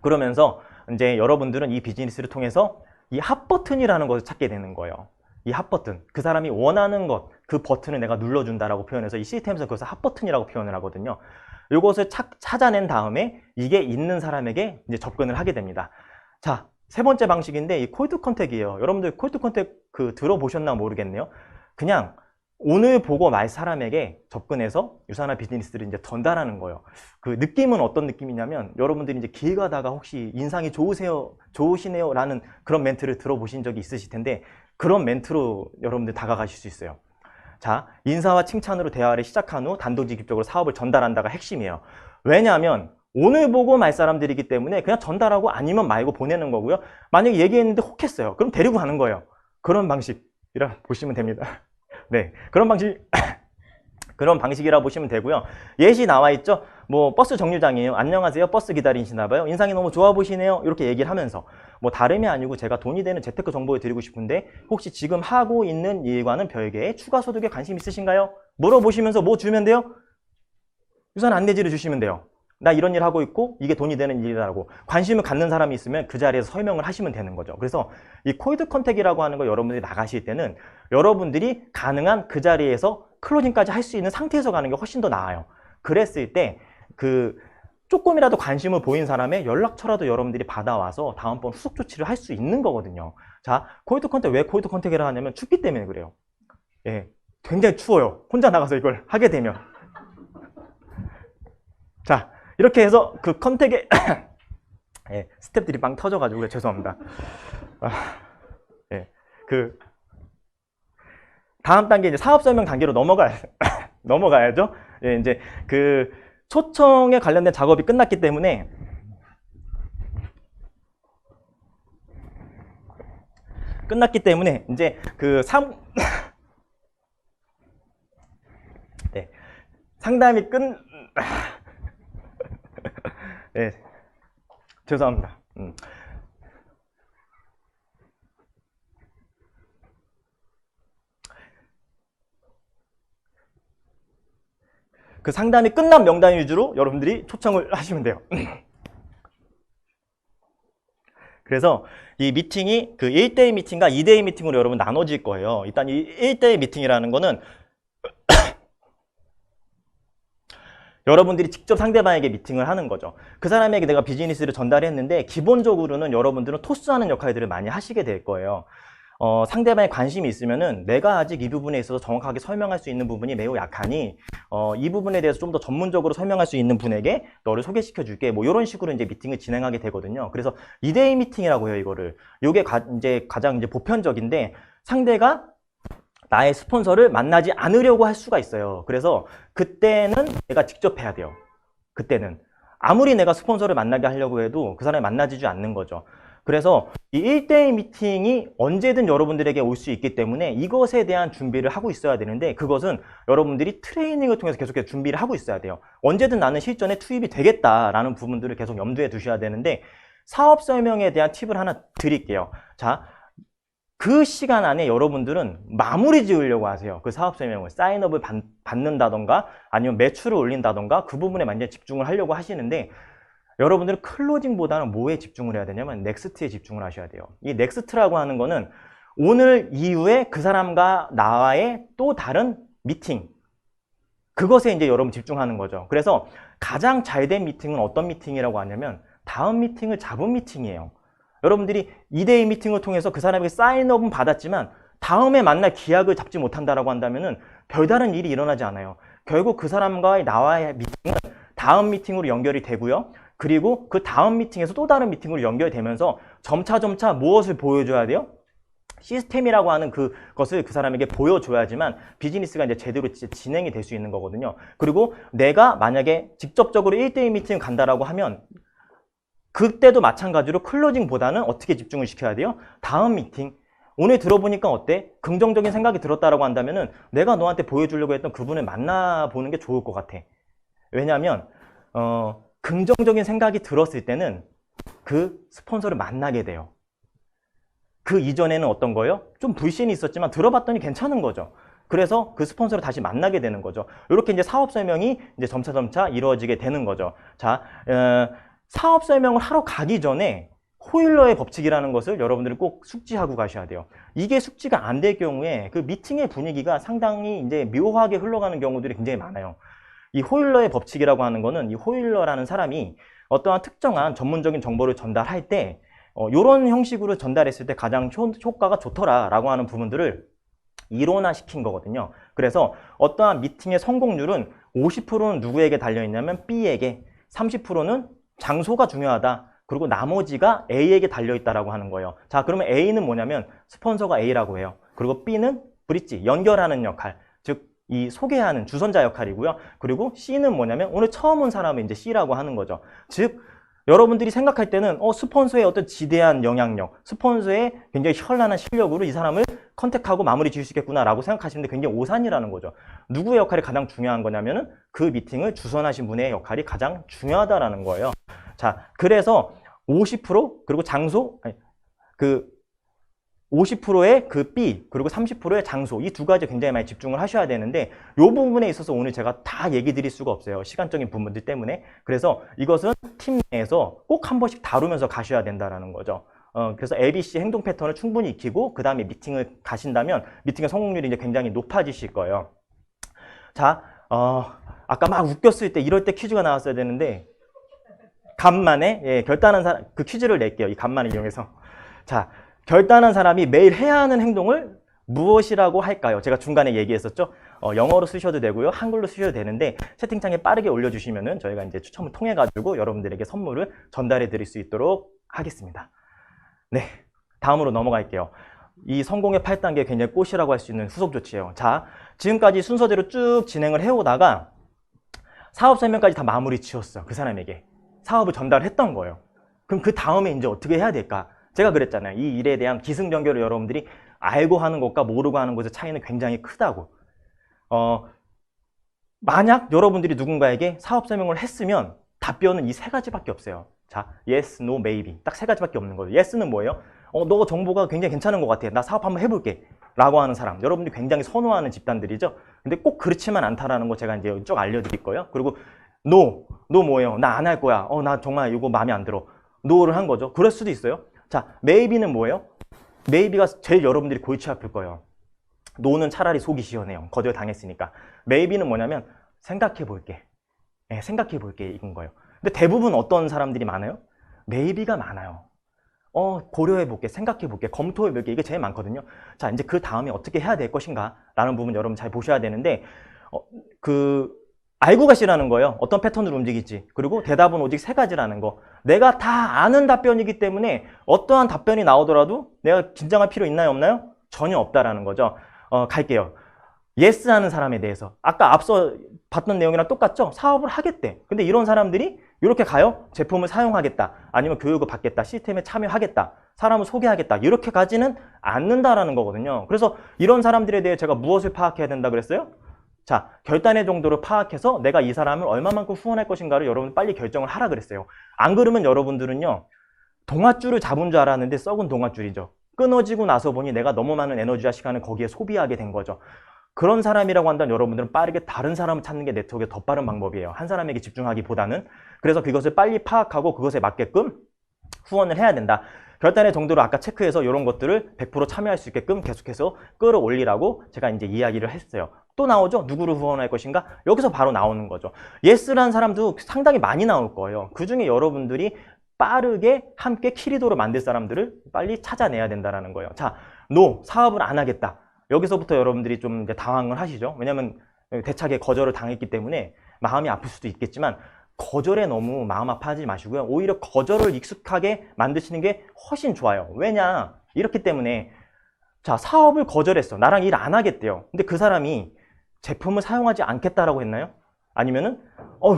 그러면서 이제 여러분들은 이 비즈니스를 통해서 이 핫 버튼이라는 것을 찾게 되는 거예요. 이 핫 버튼, 그 사람이 원하는 것, 그 버튼을 내가 눌러준다라고 표현해서 이 시스템에서 그것을 핫 버튼이라고 표현을 하거든요. 이것을 찾아낸 다음에 이게 있는 사람에게 이제 접근을 하게 됩니다. 자, 세 번째 방식인데 이 콜드 컨택이에요. 여러분들 콜드 컨택 들어보셨나 모르겠네요. 그냥 오늘 보고 말 사람에게 접근해서 유산화 비즈니스를 이제 전달하는 거예요. 그 느낌은 어떤 느낌이냐면 여러분들이 이제 길 가다가 혹시 인상이 좋으시네요 라는 그런 멘트를 들어보신 적이 있으실 텐데 그런 멘트로 여러분들 다가가실 수 있어요. 자, 인사와 칭찬으로 대화를 시작한 후 단도직입적으로 사업을 전달한다가 핵심이에요. 왜냐하면 오늘 보고 말 사람들이기 때문에 그냥 전달하고 아니면 말고 보내는 거고요. 만약에 얘기했는데 혹했어요. 그럼 데리고 가는 거예요. 그런 방식이라 보시면 됩니다. 네, 그런 방식이라 보시면 되고요. 예시 나와 있죠? 뭐 버스 정류장이에요. 안녕하세요. 버스 기다리시나 봐요. 인상이 너무 좋아 보시네요. 이렇게 얘기를 하면서 뭐 다름이 아니고 제가 돈이 되는 재테크 정보를 드리고 싶은데 혹시 지금 하고 있는 일과는 별개의 추가 소득에 관심 있으신가요? 물어보시면서 뭐 주면 돼요? 유산 안내지를 주시면 돼요. 나 이런 일 하고 있고 이게 돈이 되는 일이라고 관심을 갖는 사람이 있으면 그 자리에서 설명을 하시면 되는 거죠. 그래서 이 콜드 컨택이라고 하는 거 여러분들이 나가실 때는 여러분들이 가능한 그 자리에서 클로징까지 할 수 있는 상태에서 가는 게 훨씬 더 나아요. 그랬을 때 그 조금이라도 관심을 보인 사람의 연락처라도 여러분들이 받아와서 다음번 후속 조치를 할 수 있는 거거든요. 자, 콜드 컨택 왜 콜드 컨택이라 하냐면 춥기 때문에 그래요. 예, 굉장히 추워요. 혼자 나가서 이걸 하게 되면. 자, 이렇게 해서 그 컨택에 예, 스텝들이 빵 터져가지고 죄송합니다. 예, 그 다음 단계 이제 사업 설명 단계로 넘어가야죠. 예, 이제 그 초청에 관련된 작업이 끝났기 때문에 이제 그 네, 상담이 네, 죄송합니다. 그 상담이 끝난 명단 위주로 여러분들이 초청을 하시면 돼요. 그래서 이 미팅이 그 1대1 미팅과 2대2 미팅으로 여러분 나눠질 거예요. 일단 이 1대1 미팅이라는 거는 여러분들이 직접 상대방에게 미팅을 하는 거죠. 그 사람에게 내가 비즈니스를 전달했는데 기본적으로는 여러분들은 토스하는 역할들을 많이 하시게 될 거예요. 상대방의 관심이 있으면은 내가 아직 이 부분에 있어서 정확하게 설명할 수 있는 부분이 매우 약하니 이 부분에 대해서 좀 더 전문적으로 설명할 수 있는 분에게 너를 소개시켜 줄게. 뭐 이런 식으로 이제 미팅을 진행하게 되거든요. 그래서 2대2 미팅이라고 해요, 이거를. 이게 이제 가장 이제 보편적인데 상대가 나의 스폰서를 만나지 않으려고 할 수가 있어요. 그래서 그때는 내가 직접 해야 돼요. 그때는 아무리 내가 스폰서를 만나게 하려고 해도 그 사람이 만나지지 않는 거죠. 그래서 이 1대1 미팅이 언제든 여러분들에게 올 수 있기 때문에 이것에 대한 준비를 하고 있어야 되는데 그것은 여러분들이 트레이닝을 통해서 계속해서 준비를 하고 있어야 돼요. 언제든 나는 실전에 투입이 되겠다라는 부분들을 계속 염두에 두셔야 되는데 사업 설명에 대한 팁을 하나 드릴게요. 자, 그 시간 안에 여러분들은 마무리 지으려고 하세요. 그 사업 설명을 사인업을 받는다던가 아니면 매출을 올린다던가 그 부분에 완전히 집중을 하려고 하시는데 여러분들은 클로징보다는 뭐에 집중을 해야 되냐면 넥스트에 집중을 하셔야 돼요. 이 넥스트라고 하는 거는 오늘 이후에 그 사람과 나와의 또 다른 미팅, 그것에 이제 여러분 집중하는 거죠. 그래서 가장 잘된 미팅은 어떤 미팅이라고 하냐면 다음 미팅을 잡은 미팅이에요. 여러분들이 2대2 미팅을 통해서 그 사람에게 사인업은 받았지만 다음에 만날 기약을 잡지 못한다라고 한다면은 별다른 일이 일어나지 않아요. 결국 그 사람과의 나와의 미팅은 다음 미팅으로 연결이 되고요. 그리고 그 다음 미팅에서 또 다른 미팅으로 연결되면서 점차 무엇을 보여줘야 돼요? 시스템이라고 하는 그것을 그 사람에게 보여줘야지만 비즈니스가 이제 제대로 진행이 될 수 있는 거거든요. 그리고 내가 만약에 직접적으로 1대1 미팅 간다라고 하면 그때도 마찬가지로 클로징보다는 어떻게 집중을 시켜야 돼요? 다음 미팅. 오늘 들어보니까 어때? 긍정적인 생각이 들었다라고 한다면은 내가 너한테 보여주려고 했던 그분을 만나보는 게 좋을 것 같아. 왜냐하면 긍정적인 생각이 들었을 때는 그 스폰서를 만나게 돼요. 그 이전에는 어떤 거예요? 좀 불신이 있었지만 들어봤더니 괜찮은 거죠. 그래서 그 스폰서를 다시 만나게 되는 거죠. 이렇게 이제 사업 설명이 이제 점차 이루어지게 되는 거죠. 자, 사업 설명을 하러 가기 전에 호일러의 법칙이라는 것을 여러분들이 꼭 숙지하고 가셔야 돼요. 이게 숙지가 안 될 경우에 그 미팅의 분위기가 상당히 이제 묘하게 흘러가는 경우들이 굉장히 많아요. 이 호일러의 법칙이라고 하는 거는 이 호일러라는 사람이 어떠한 특정한 전문적인 정보를 전달할 때 이런 형식으로 전달했을 때 가장 효과가 좋더라라고 하는 부분들을 일원화시킨 거거든요. 그래서 어떠한 미팅의 성공률은 50%는 누구에게 달려있냐면 B에게, 30%는 장소가 중요하다. 그리고 나머지가 A에게 달려있다라고 하는 거예요. 자, 그러면 A는 뭐냐면 스폰서가 A라고 해요. 그리고 B는 브릿지, 연결하는 역할, 즉 이 소개하는 주선자 역할이고요. 그리고 C는 뭐냐면 오늘 처음 온 사람은 이제 C라고 하는 거죠. 즉 여러분들이 생각할 때는 스폰서의 어떤 지대한 영향력, 스폰서의 굉장히 현란한 실력으로 이 사람을 컨택하고 마무리 지을 수 있겠구나라고 생각하시는데 굉장히 오산이라는 거죠. 누구의 역할이 가장 중요한 거냐면은 그 미팅을 주선하신 분의 역할이 가장 중요하다라는 거예요. 자, 그래서 50% 그리고 장소, 아니, 그 50%의 그 B 그리고 30%의 장소, 이 두 가지 굉장히 많이 집중을 하셔야 되는데 이 부분에 있어서 오늘 제가 다 얘기 드릴 수가 없어요. 시간적인 부분들 때문에. 그래서 이것은 팀 내에서 꼭 한 번씩 다루면서 가셔야 된다는 거죠. 그래서 ABC 행동 패턴을 충분히 익히고 그 다음에 미팅을 가신다면 미팅의 성공률이 이제 굉장히 높아지실 거예요. 자, 아까 막 웃겼을 때 이럴 때 퀴즈가 나왔어야 되는데 간만에 결단한 사람 그 퀴즈를 낼게요. 이 간만을 이용해서. 자, 결단한 사람이 매일 해야 하는 행동을 무엇이라고 할까요? 제가 중간에 얘기했었죠. 영어로 쓰셔도 되고요. 한글로 쓰셔도 되는데 채팅창에 빠르게 올려주시면은 저희가 이제 추첨을 통해 가지고 여러분들에게 선물을 전달해 드릴 수 있도록 하겠습니다. 네, 다음으로 넘어갈게요. 이 성공의 8단계 굉장히 꽃이라고 할 수 있는 후속 조치예요. 자, 지금까지 순서대로 쭉 진행을 해오다가 사업 설명까지 다 마무리 지었어요. 그 사람에게 사업을 전달했던 거예요. 그럼 그 다음에 이제 어떻게 해야 될까? 제가 그랬잖아요. 이 일에 대한 기승전결을 여러분들이 알고 하는 것과 모르고 하는 것의 차이는 굉장히 크다고. 만약 여러분들이 누군가에게 사업 설명을 했으면 답변은 이 세 가지밖에 없어요. 자, yes, no, maybe. 딱 세 가지밖에 없는 거예요. yes는 뭐예요? 너 정보가 굉장히 괜찮은 것 같아. 나 사업 한번 해볼게. 라고 하는 사람. 여러분들이 굉장히 선호하는 집단들이죠. 근데 꼭 그렇지만 않다라는 거 제가 이제 쭉 알려드릴 거예요. 그리고 no, no 뭐예요? 나 안 할 거야. 나 정말 이거 마음에 안 들어. no를 한 거죠. 그럴 수도 있어요. 자, maybe는 뭐예요? maybe가 제일 여러분들이 골치 아플 거예요. no는 차라리 속이 시원해요. 거절 당했으니까. maybe는 뭐냐면 생각해 볼게. 생각해 볼게 이건 거예요. 근데 대부분 어떤 사람들이 많아요? maybe가 많아요. 고려해 볼게, 생각해 볼게, 검토해 볼게. 이게 제일 많거든요. 자, 이제 그 다음에 어떻게 해야 될 것인가? 라는 부분 여러분 잘 보셔야 되는데, 알고 가시라는 거예요. 어떤 패턴으로 움직일지. 그리고 대답은 오직 세 가지라는 거. 내가 다 아는 답변이기 때문에 어떠한 답변이 나오더라도 내가 긴장할 필요 있나요, 없나요? 전혀 없다라는 거죠. 갈게요. yes 하는 사람에 대해서. 아까 앞서 봤던 내용이랑 똑같죠? 사업을 하겠대. 근데 이런 사람들이 이렇게 가요? 제품을 사용하겠다. 아니면 교육을 받겠다. 시스템에 참여하겠다. 사람을 소개하겠다. 이렇게 가지는 않는다라는 거거든요. 그래서 이런 사람들에 대해 제가 무엇을 파악해야 된다 그랬어요? 자, 결단의 정도를 파악해서 내가 이 사람을 얼마만큼 후원할 것인가를 여러분 빨리 결정을 하라 그랬어요. 안 그러면 여러분들은요, 동아줄을 잡은 줄 알았는데 썩은 동아줄이죠. 끊어지고 나서 보니 내가 너무 많은 에너지와 시간을 거기에 소비하게 된 거죠. 그런 사람이라고 한다면 여러분들은 빠르게 다른 사람을 찾는 게 네트워크의 더 빠른 방법이에요. 한 사람에게 집중하기보다는. 그래서 그것을 빨리 파악하고 그것에 맞게끔 후원을 해야 된다. 결단의 정도로 아까 체크해서 이런 것들을 100% 참여할 수 있게끔 계속해서 끌어올리라고 제가 이제 이야기를 했어요. 또 나오죠? 누구를 후원할 것인가? 여기서 바로 나오는 거죠. 예스라는 사람도 상당히 많이 나올 거예요. 그 중에 여러분들이 빠르게 함께 키리도를 만들 사람들을 빨리 찾아내야 된다는 거예요. 자, 노, 사업을 안 하겠다. 여기서부터 여러분들이 좀 이제 당황을 하시죠. 왜냐면 대차게 거절을 당했기 때문에 마음이 아플 수도 있겠지만 거절에 너무 마음 아파하지 마시고요. 오히려 거절을 익숙하게 만드시는 게 훨씬 좋아요. 왜냐? 이렇기 때문에 자, 사업을 거절했어. 나랑 일 안 하겠대요. 근데 그 사람이 제품을 사용하지 않겠다라고 했나요? 아니면은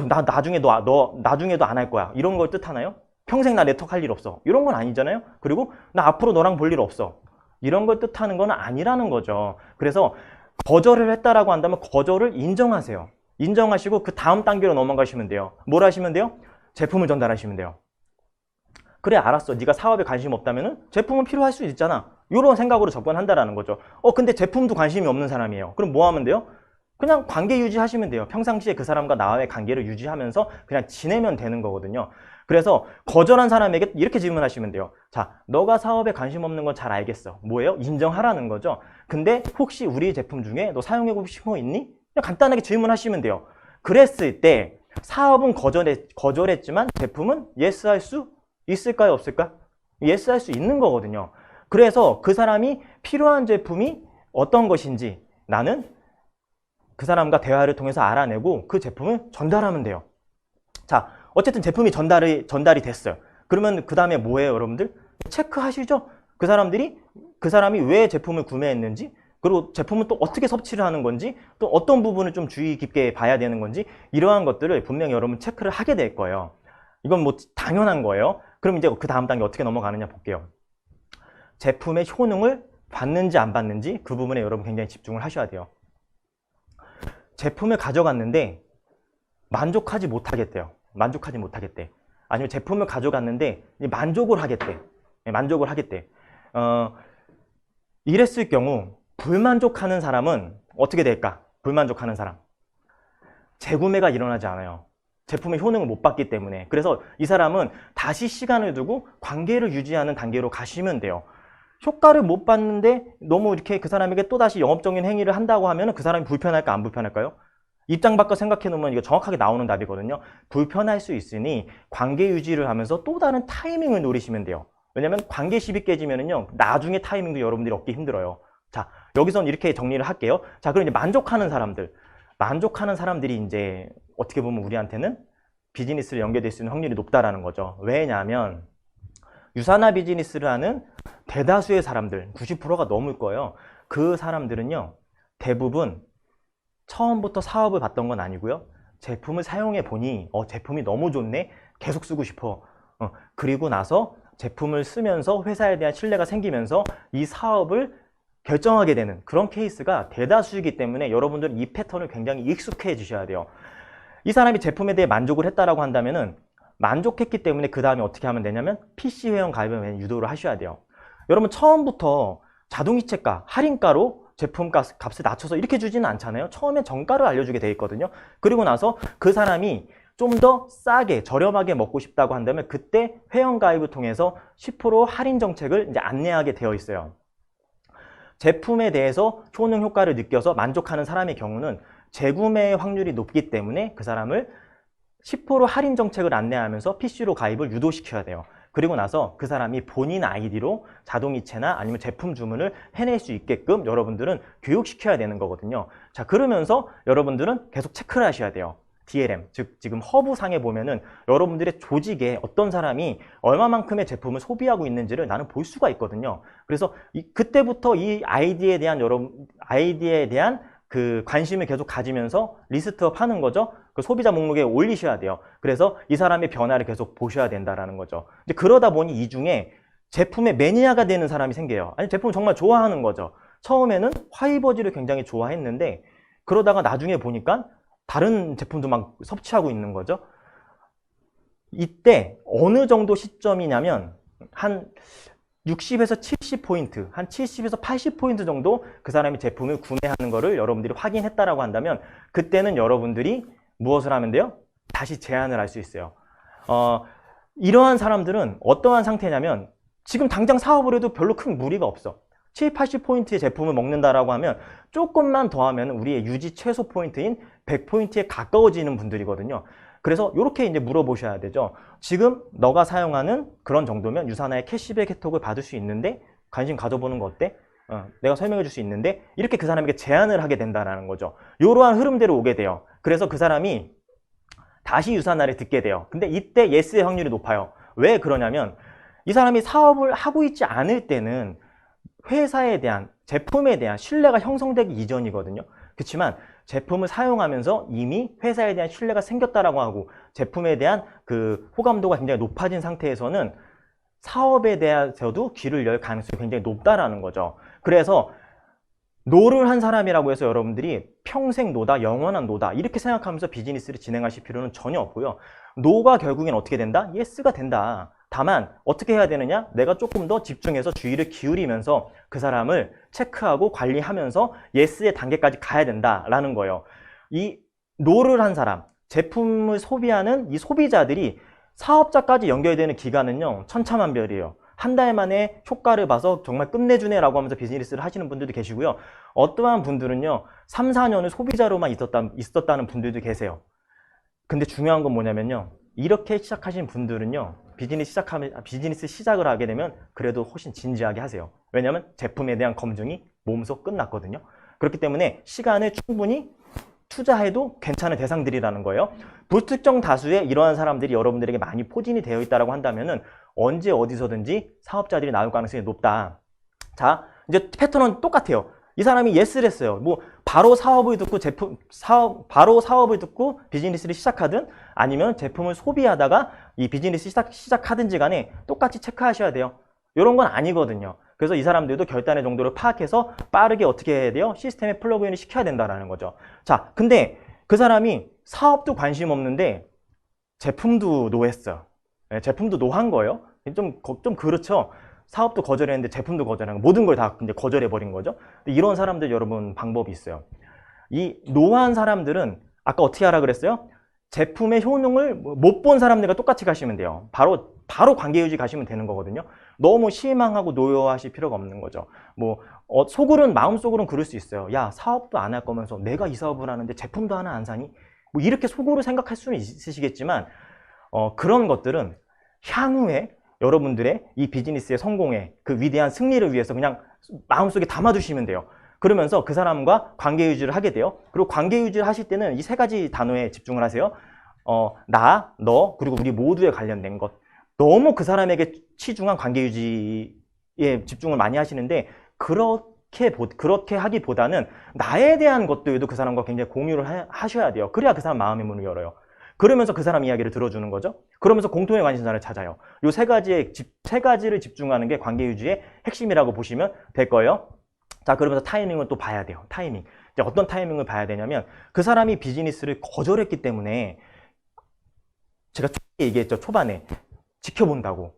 나 나중에도 안 할 거야. 이런 걸 뜻하나요? 평생 나 네트워크 할 일 없어. 이런 건 아니잖아요. 그리고 나 앞으로 너랑 볼 일 없어. 이런 걸 뜻하는 건 아니라는 거죠. 그래서 거절을 했다라고 한다면 거절을 인정하세요. 인정하시고 그 다음 단계로 넘어가시면 돼요. 뭘 하시면 돼요? 제품을 전달하시면 돼요. 그래, 알았어. 네가 사업에 관심 없다면 제품은 필요할 수 있잖아. 이런 생각으로 접근한다라는 거죠. 근데 제품도 관심이 없는 사람이에요. 그럼 뭐 하면 돼요? 그냥 관계 유지하시면 돼요. 평상시에 그 사람과 나와의 관계를 유지하면서 그냥 지내면 되는 거거든요. 그래서 거절한 사람에게 이렇게 질문하시면 돼요. 자, 너가 사업에 관심 없는 건 잘 알겠어. 뭐예요? 인정하라는 거죠. 근데 혹시 우리 제품 중에 너 사용해보고 싶은 거 있니? 그냥 간단하게 질문하시면 돼요. 그랬을 때 사업은 거절했지만 제품은 yes 할 수 있을까요? 없을까? yes 할 수 있는 거거든요. 그래서 그 사람이 필요한 제품이 어떤 것인지 나는 그 사람과 대화를 통해서 알아내고 그 제품을 전달하면 돼요. 자, 어쨌든 제품이 전달이 됐어요. 그러면 그 다음에 뭐예요, 여러분들? 체크하시죠? 그 사람이 왜 제품을 구매했는지, 그리고 제품을 또 어떻게 섭취를 하는 건지, 또 어떤 부분을 좀 주의 깊게 봐야 되는 건지, 이러한 것들을 분명히 여러분 체크를 하게 될 거예요. 이건 뭐 당연한 거예요. 그럼 이제 그 다음 단계 어떻게 넘어가느냐 볼게요. 제품의 효능을 받는지 안 받는지 그 부분에 여러분 굉장히 집중을 하셔야 돼요. 제품을 가져갔는데 만족하지 못하겠대요. 만족하지 못하겠대. 아니면 제품을 가져갔는데 만족을 하겠대. 만족을 하겠대. 이랬을 경우 불만족하는 사람은 어떻게 될까? 불만족하는 사람. 재구매가 일어나지 않아요. 제품의 효능을 못 받기 때문에. 그래서 이 사람은 다시 시간을 두고 관계를 유지하는 단계로 가시면 돼요. 효과를 못 봤는데 너무 이렇게 그 사람에게 또다시 영업적인 행위를 한다고 하면 그 사람이 불편할까 안 불편할까요? 입장 바꿔 생각해 놓으면 이거 정확하게 나오는 답이거든요. 불편할 수 있으니 관계 유지를 하면서 또 다른 타이밍을 노리시면 돼요. 왜냐면 관계 시비 깨지면은요, 나중에 타이밍도 여러분들이 얻기 힘들어요. 자, 여기선 이렇게 정리를 할게요. 자, 그럼 이제 만족하는 사람들이 이제 어떻게 보면 우리한테는 비즈니스를 연계될 수 있는 확률이 높다라는 거죠. 왜냐하면 유사나 비즈니스를 하는 대다수의 사람들, 90%가 넘을 거예요. 그 사람들은요, 대부분 처음부터 사업을 봤던 건 아니고요. 제품을 사용해 보니 제품이 너무 좋네, 계속 쓰고 싶어. 그리고 나서 제품을 쓰면서 회사에 대한 신뢰가 생기면서 이 사업을 결정하게 되는 그런 케이스가 대다수이기 때문에 여러분들은 이 패턴을 굉장히 익숙해지셔야 돼요. 이 사람이 제품에 대해 만족을 했다라고 한다면은 만족했기 때문에 그 다음에 어떻게 하면 되냐면 PC 회원 가입을 유도를 하셔야 돼요. 여러분 처음부터 자동이체가, 할인가로 제품 값을 낮춰서 이렇게 주지는 않잖아요. 처음에 정가를 알려주게 돼 있거든요. 그리고 나서 그 사람이 좀 더 싸게, 저렴하게 먹고 싶다고 한다면 그때 회원 가입을 통해서 10% 할인 정책을 이제 안내하게 되어 있어요. 제품에 대해서 효능 효과를 느껴서 만족하는 사람의 경우는 재구매 확률이 높기 때문에 그 사람을 10% 할인 정책을 안내하면서 PC로 가입을 유도시켜야 돼요. 그리고 나서 그 사람이 본인 아이디로 자동이체나 아니면 제품 주문을 해낼 수 있게끔 여러분들은 교육시켜야 되는 거거든요. 자, 그러면서 여러분들은 계속 체크를 하셔야 돼요. DLM, 즉 지금 허브상에 보면은 여러분들의 조직에 어떤 사람이 얼마만큼의 제품을 소비하고 있는지를 나는 볼 수가 있거든요. 그래서 그때부터 이 아이디에 대한 그 관심을 계속 가지면서 리스트업 하는 거죠. 그 소비자 목록에 올리셔야 돼요. 그래서 이 사람의 변화를 계속 보셔야 된다라는 거죠. 이제 그러다 보니 이 중에 제품의 매니아가 되는 사람이 생겨요. 아니, 제품을 정말 좋아하는 거죠. 처음에는 화이버지를 굉장히 좋아했는데 그러다가 나중에 보니까 다른 제품도 막 섭취하고 있는 거죠. 이때 어느 정도 시점이냐면 한 60에서 70포인트, 한 70에서 80포인트 정도 그 사람이 제품을 구매하는 거를 여러분들이 확인했다라고 한다면 그때는 여러분들이 무엇을 하면 돼요? 다시 제안을 할 수 있어요. 이러한 사람들은 어떠한 상태냐면 지금 당장 사업을 해도 별로 큰 무리가 없어. 70, 80포인트의 제품을 먹는다라고 하면 조금만 더 하면 우리의 유지 최소 포인트인 100포인트에 가까워지는 분들이거든요. 그래서 이렇게 이제 물어보셔야 되죠. 지금 너가 사용하는 그런 정도면 유사나의 캐시백 혜택을 받을 수 있는데 관심 가져보는 거 어때? 내가 설명해 줄 수 있는데 이렇게 그 사람에게 제안을 하게 된다는 거죠. 이러한 흐름대로 오게 돼요. 그래서 그 사람이 다시 유사나를 듣게 돼요. 근데 이때 예스의 확률이 높아요. 왜 그러냐면 이 사람이 사업을 하고 있지 않을 때는 회사에 대한, 제품에 대한 신뢰가 형성되기 이전이거든요. 그렇지만 제품을 사용하면서 이미 회사에 대한 신뢰가 생겼다라고 하고 제품에 대한 그 호감도가 굉장히 높아진 상태에서는 사업에 대해서도 귀를 열 가능성이 굉장히 높다라는 거죠. 그래서 노를 한 사람이라고 해서 여러분들이 평생 노다, 영원한 노다 이렇게 생각하면서 비즈니스를 진행하실 필요는 전혀 없고요. 노가 결국엔 어떻게 된다? 예스가 된다. 다만 어떻게 해야 되느냐? 내가 조금 더 집중해서 주의를 기울이면서 그 사람을 체크하고 관리하면서 예스의 단계까지 가야 된다라는 거예요. 이 노를 한 사람, 제품을 소비하는 이 소비자들이 사업자까지 연결되는 기간은요, 천차만별이에요. 한 달 만에 효과를 봐서 정말 끝내주네 라고 하면서 비즈니스를 하시는 분들도 계시고요. 어떠한 분들은요, 3, 4년을 소비자로만 있었다는 분들도 계세요. 근데 중요한 건 뭐냐면요, 이렇게 시작하신 분들은요, 비즈니스 시작을 하게 되면 그래도 훨씬 진지하게 하세요. 왜냐하면 제품에 대한 검증이 몸소 끝났거든요. 그렇기 때문에 시간을 충분히 투자해도 괜찮은 대상들이라는 거예요. 불특정 다수의 이러한 사람들이 여러분들에게 많이 포진이 되어 있다고 한다면은 언제 어디서든지 사업자들이 나올 가능성이 높다. 자, 이제 패턴은 똑같아요. 이 사람이 예스를 했어요. 뭐 바로 사업을 듣고 바로 사업을 듣고 비즈니스를 시작하든 아니면 제품을 소비하다가 이 비즈니스 시작하든지 간에 똑같이 체크하셔야 돼요. 이런 건 아니거든요. 그래서 이 사람들도 결단의 정도를 파악해서 빠르게 어떻게 해야 돼요? 시스템에 플러그인을 시켜야 된다는 거죠. 자, 근데 그 사람이 사업도 관심 없는데 제품도 노했어요. 네, 제품도 노한 거예요. 좀 그렇죠. 사업도 거절했는데 제품도 거절한 거, 모든 걸 다 이제 거절해버린 거죠. 이런 사람들 여러분 방법이 있어요. 이 노한 사람들은 아까 어떻게 하라 그랬어요? 제품의 효능을 못 본 사람들과 똑같이 가시면 돼요. 바로 관계유지 가시면 되는 거거든요. 너무 실망하고 노여하실 필요가 없는 거죠. 뭐 마음속으로는 그럴 수 있어요. 야, 사업도 안 할 거면서 내가 이 사업을 하는데 제품도 하나 안 사니? 뭐 이렇게 속으로 생각할 수는 있으시겠지만 그런 것들은 향후에 여러분들의 이 비즈니스의 성공에 그 위대한 승리를 위해서 그냥 마음속에 담아두시면 돼요. 그러면서 그 사람과 관계 유지를 하게 돼요. 그리고 관계 유지를 하실 때는 이 세 가지 단어에 집중을 하세요. 나, 너, 그리고 우리 모두에 관련된 것. 너무 그 사람에게 치중한 관계 유지에 집중을 많이 하시는데 그렇게 하기보다는 나에 대한 것들도 그 사람과 굉장히 공유를 하셔야 돼요. 그래야 그 사람 마음의 문을 열어요. 그러면서 그 사람 이야기를 들어주는 거죠. 그러면서 공통의 관심사를 찾아요. 이 세 가지를 집중하는 게 관계 유지의 핵심이라고 보시면 될 거예요. 자, 그러면서 타이밍을 또 봐야 돼요. 타이밍. 이제 어떤 타이밍을 봐야 되냐면 그 사람이 비즈니스를 거절했기 때문에 제가 초반에 얘기했죠. 초반에 지켜본다고.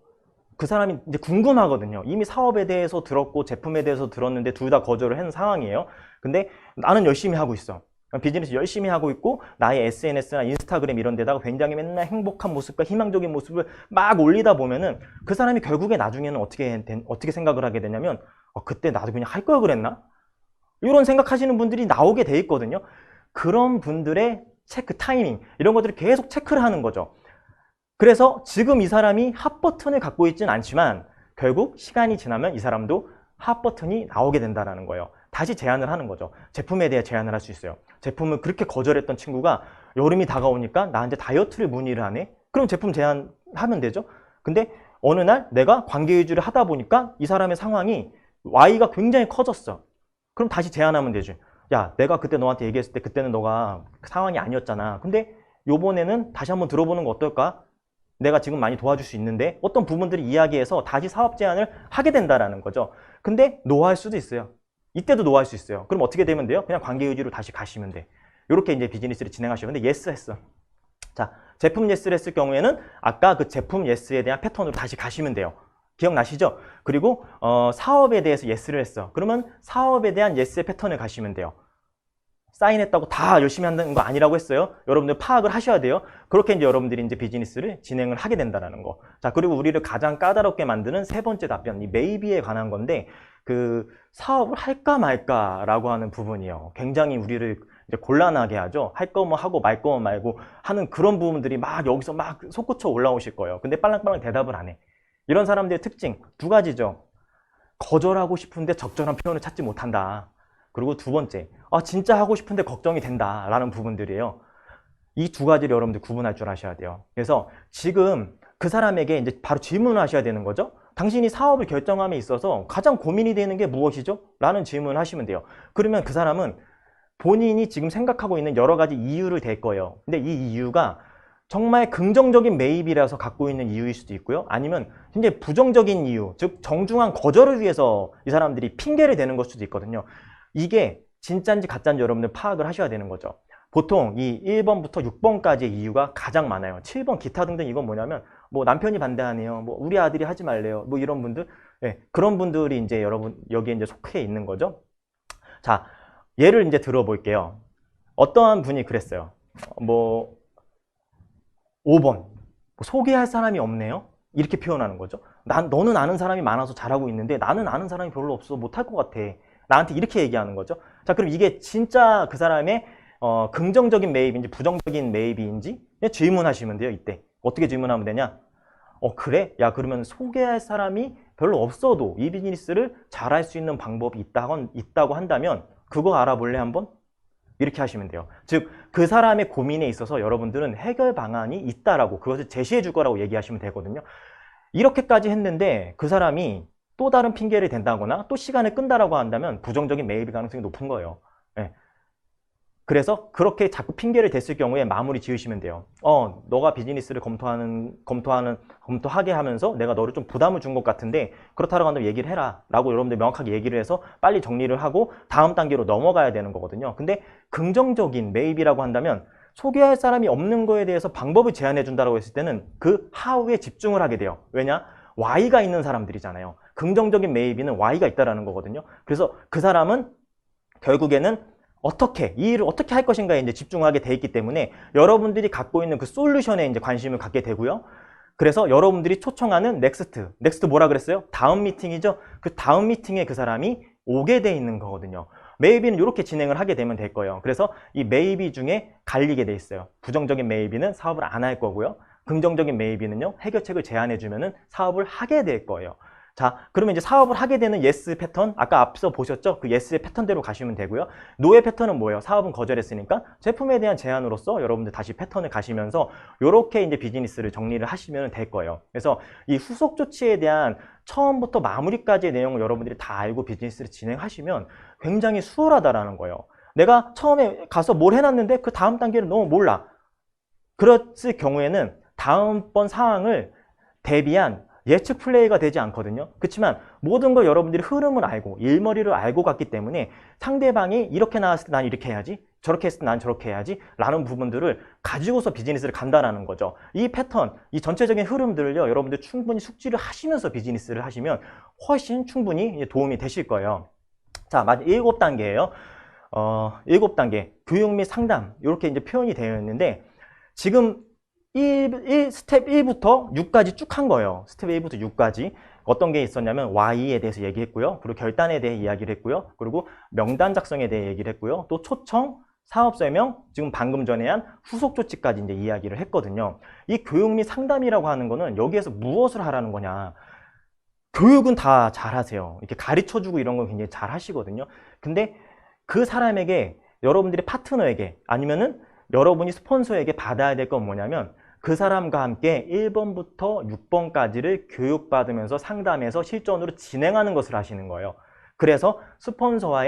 그 사람이 이제 궁금하거든요. 이미 사업에 대해서 들었고 제품에 대해서 들었는데 둘 다 거절을 한 상황이에요. 근데 나는 열심히 하고 있어. 비즈니스 열심히 하고 있고 나의 SNS나 인스타그램 이런 데다가 굉장히 맨날 행복한 모습과 희망적인 모습을 막 올리다 보면은 그 사람이 결국에 나중에는 어떻게 생각을 하게 되냐면 그때 나도 그냥 할 걸 그랬나? 이런 생각하시는 분들이 나오게 돼 있거든요. 그런 분들의 체크 타이밍 이런 것들을 계속 체크를 하는 거죠. 그래서 지금 이 사람이 핫 버튼을 갖고 있지는 않지만 결국 시간이 지나면 이 사람도 핫 버튼이 나오게 된다는 거예요. 다시 제안을 하는 거죠. 제품에 대해 제안을 할 수 있어요. 제품을 그렇게 거절했던 친구가 여름이 다가오니까 나한테 다이어트를 문의를 하네? 그럼 제품 제안하면 되죠. 근데 어느 날 내가 관계 유지를 하다 보니까 이 사람의 상황이 Y가 굉장히 커졌어. 그럼 다시 제안하면 되지. 야, 내가 그때 너한테 얘기했을 때 그때는 너가 상황이 아니었잖아. 근데 요번에는 다시 한번 들어보는 거 어떨까? 내가 지금 많이 도와줄 수 있는데 어떤 부분들을 이야기해서 다시 사업 제안을 하게 된다라는 거죠. 근데 노할 수도 있어요. 이때도 노할 수 있어요. 그럼 어떻게 되면 돼요? 그냥 관계 유지로 다시 가시면 돼. 이렇게 이제 비즈니스를 진행하시면 근데 예스 했어. 자, 제품 예스를 했을 경우에는 아까 그 제품 예스에 대한 패턴으로 다시 가시면 돼요. 기억나시죠? 그리고 사업에 대해서 예스를 했어. 그러면 사업에 대한 예스의 패턴을 가시면 돼요. 사인했다고 다 열심히 한다는 거 아니라고 했어요. 여러분들 파악을 하셔야 돼요. 그렇게 이제 여러분들이 이제 비즈니스를 진행을 하게 된다는 거. 자, 그리고 우리를 가장 까다롭게 만드는 세 번째 답변, 이 메이비에 관한 건데, 그 사업을 할까 말까라고 하는 부분이요. 굉장히 우리를 이제 곤란하게 하죠. 할 거면 하고 말 거면 말고 하는 그런 부분들이 막 여기서 막 솟구쳐 올라오실 거예요. 근데 빨랑빨랑 대답을 안 해. 이런 사람들의 특징 두 가지죠. 거절하고 싶은데 적절한 표현을 찾지 못한다. 그리고 두 번째, 진짜 하고 싶은데 걱정이 된다라는 부분들이에요. 이 두 가지를 여러분들 구분할 줄 아셔야 돼요. 그래서 지금 그 사람에게 이제 바로 질문을 하셔야 되는 거죠. 당신이 사업을 결정함에 있어서 가장 고민이 되는 게 무엇이죠? 라는 질문을 하시면 돼요. 그러면 그 사람은 본인이 지금 생각하고 있는 여러 가지 이유를 댈 거예요. 근데 이 이유가 정말 긍정적인 매입이라서 갖고 있는 이유일 수도 있고요. 아니면 굉장히 부정적인 이유, 즉 정중한 거절을 위해서 이 사람들이 핑계를 대는 걸 수도 있거든요. 이게 진짜인지 가짜인지 여러분들 파악을 하셔야 되는 거죠. 보통 이 1번부터 6번까지의 이유가 가장 많아요. 7번 기타 등등 이건 뭐냐면 뭐 남편이 반대하네요. 뭐 우리 아들이 하지 말래요. 뭐 이런 분들. 네, 그런 분들이 이제 여러분 여기에 이제 속해 있는 거죠. 자, 예를 이제 들어볼게요. 어떠한 분이 그랬어요. 뭐 5번. 뭐 소개할 사람이 없네요. 이렇게 표현하는 거죠. 너는 아는 사람이 많아서 잘하고 있는데 나는 아는 사람이 별로 없어서 못할 것 같아. 나한테 이렇게 얘기하는 거죠. 자, 그럼 이게 진짜 그 사람의 긍정적인 매입인지 부정적인 매입인지 질문하시면 돼요. 이때 어떻게 질문하면 되냐? 그래? 야, 그러면 소개할 사람이 별로 없어도 이 비즈니스를 잘할 수 있는 방법이 있다고 한다면 그거 알아볼래 한번? 이렇게 하시면 돼요. 즉, 그 사람의 고민에 있어서 여러분들은 해결 방안이 있다라고 그것을 제시해 줄 거라고 얘기하시면 되거든요. 이렇게까지 했는데 그 사람이 또 다른 핑계를 댄다거나 또 시간을 끈다라고 한다면 부정적인 매입 가능성이 높은 거예요. 예. 그래서 그렇게 자꾸 핑계를 댔을 경우에 마무리 지으시면 돼요. 너가 비즈니스를 검토하게 하면서 내가 너를 좀 부담을 준 것 같은데 그렇다고 한다면 얘기를 해라 라고 여러분들 명확하게 얘기를 해서 빨리 정리를 하고 다음 단계로 넘어가야 되는 거거든요. 근데 긍정적인 매입이라고 한다면 소개할 사람이 없는 거에 대해서 방법을 제안해 준다고 했을 때는 그 how에 집중을 하게 돼요. 왜냐? why가 있는 사람들이잖아요. 긍정적인 매입에는 why가 있다라는 거거든요. 그래서 그 사람은 결국에는 이 일을 어떻게 할 것인가에 이제 집중하게 돼 있기 때문에 여러분들이 갖고 있는 그 솔루션에 이제 관심을 갖게 되고요. 그래서 여러분들이 초청하는 넥스트 뭐라 그랬어요? 다음 미팅이죠. 그 다음 미팅에 그 사람이 오게 돼 있는 거거든요. 매입비는 이렇게 진행을 하게 되면 될 거예요. 그래서 이 매입비 중에 갈리게 돼 있어요. 부정적인 매입비는 사업을 안 할 거고요. 긍정적인 매입비는요, 해결책을 제안해 주면은 사업을 하게 될 거예요. 자, 그러면 이제 사업을 하게 되는 예스 패턴, 아까 앞서 보셨죠? 그 예스의 패턴대로 가시면 되고요. 노의 패턴은 뭐예요? 사업은 거절했으니까 제품에 대한 제안으로서 여러분들 다시 패턴을 가시면서 이렇게 이제 비즈니스를 정리를 하시면 될 거예요. 그래서 이 후속 조치에 대한 처음부터 마무리까지의 내용을 여러분들이 다 알고 비즈니스를 진행하시면 굉장히 수월하다라는 거예요. 내가 처음에 가서 뭘 해놨는데 그 다음 단계를 너무 몰라. 그랬을 경우에는 다음번 상황을 대비한 예측 플레이가 되지 않거든요. 그렇지만 모든 걸 여러분들이 흐름을 알고 일머리를 알고 갔기 때문에 상대방이 이렇게 나왔을 때 난 이렇게 해야지, 저렇게 했을 때 난 저렇게 해야지 라는 부분들을 가지고서 비즈니스를 간다라는 거죠. 이 패턴, 이 전체적인 흐름들을요, 여러분들 충분히 숙지를 하시면서 비즈니스를 하시면 훨씬 충분히 도움이 되실 거예요. 자, 마지막 7단계예요. 7단계 교육 및 상담 이렇게 이제 표현이 되어 있는데 지금 스텝 1부터 6까지 쭉 한 거예요. 스텝 1부터 6까지 어떤 게 있었냐면 Y에 대해서 얘기했고요. 그리고 결단에 대해 이야기를 했고요. 그리고 명단 작성에 대해 얘기를 했고요. 또 초청, 사업 설명, 지금 방금 전에 한 후속 조치까지 이제 이야기를 했거든요. 이 교육 및 상담이라고 하는 거는 여기에서 무엇을 하라는 거냐? 교육은 다 잘하세요. 이렇게 가르쳐주고 이런 건 굉장히 잘 하시거든요. 근데 그 사람에게, 여러분들의 파트너에게 아니면은 여러분이 스폰서에게 받아야 될 건 뭐냐면 그 사람과 함께 1번부터 6번까지를 교육받으면서 상담해서 실전으로 진행하는 것을 하시는 거예요. 그래서 스폰서와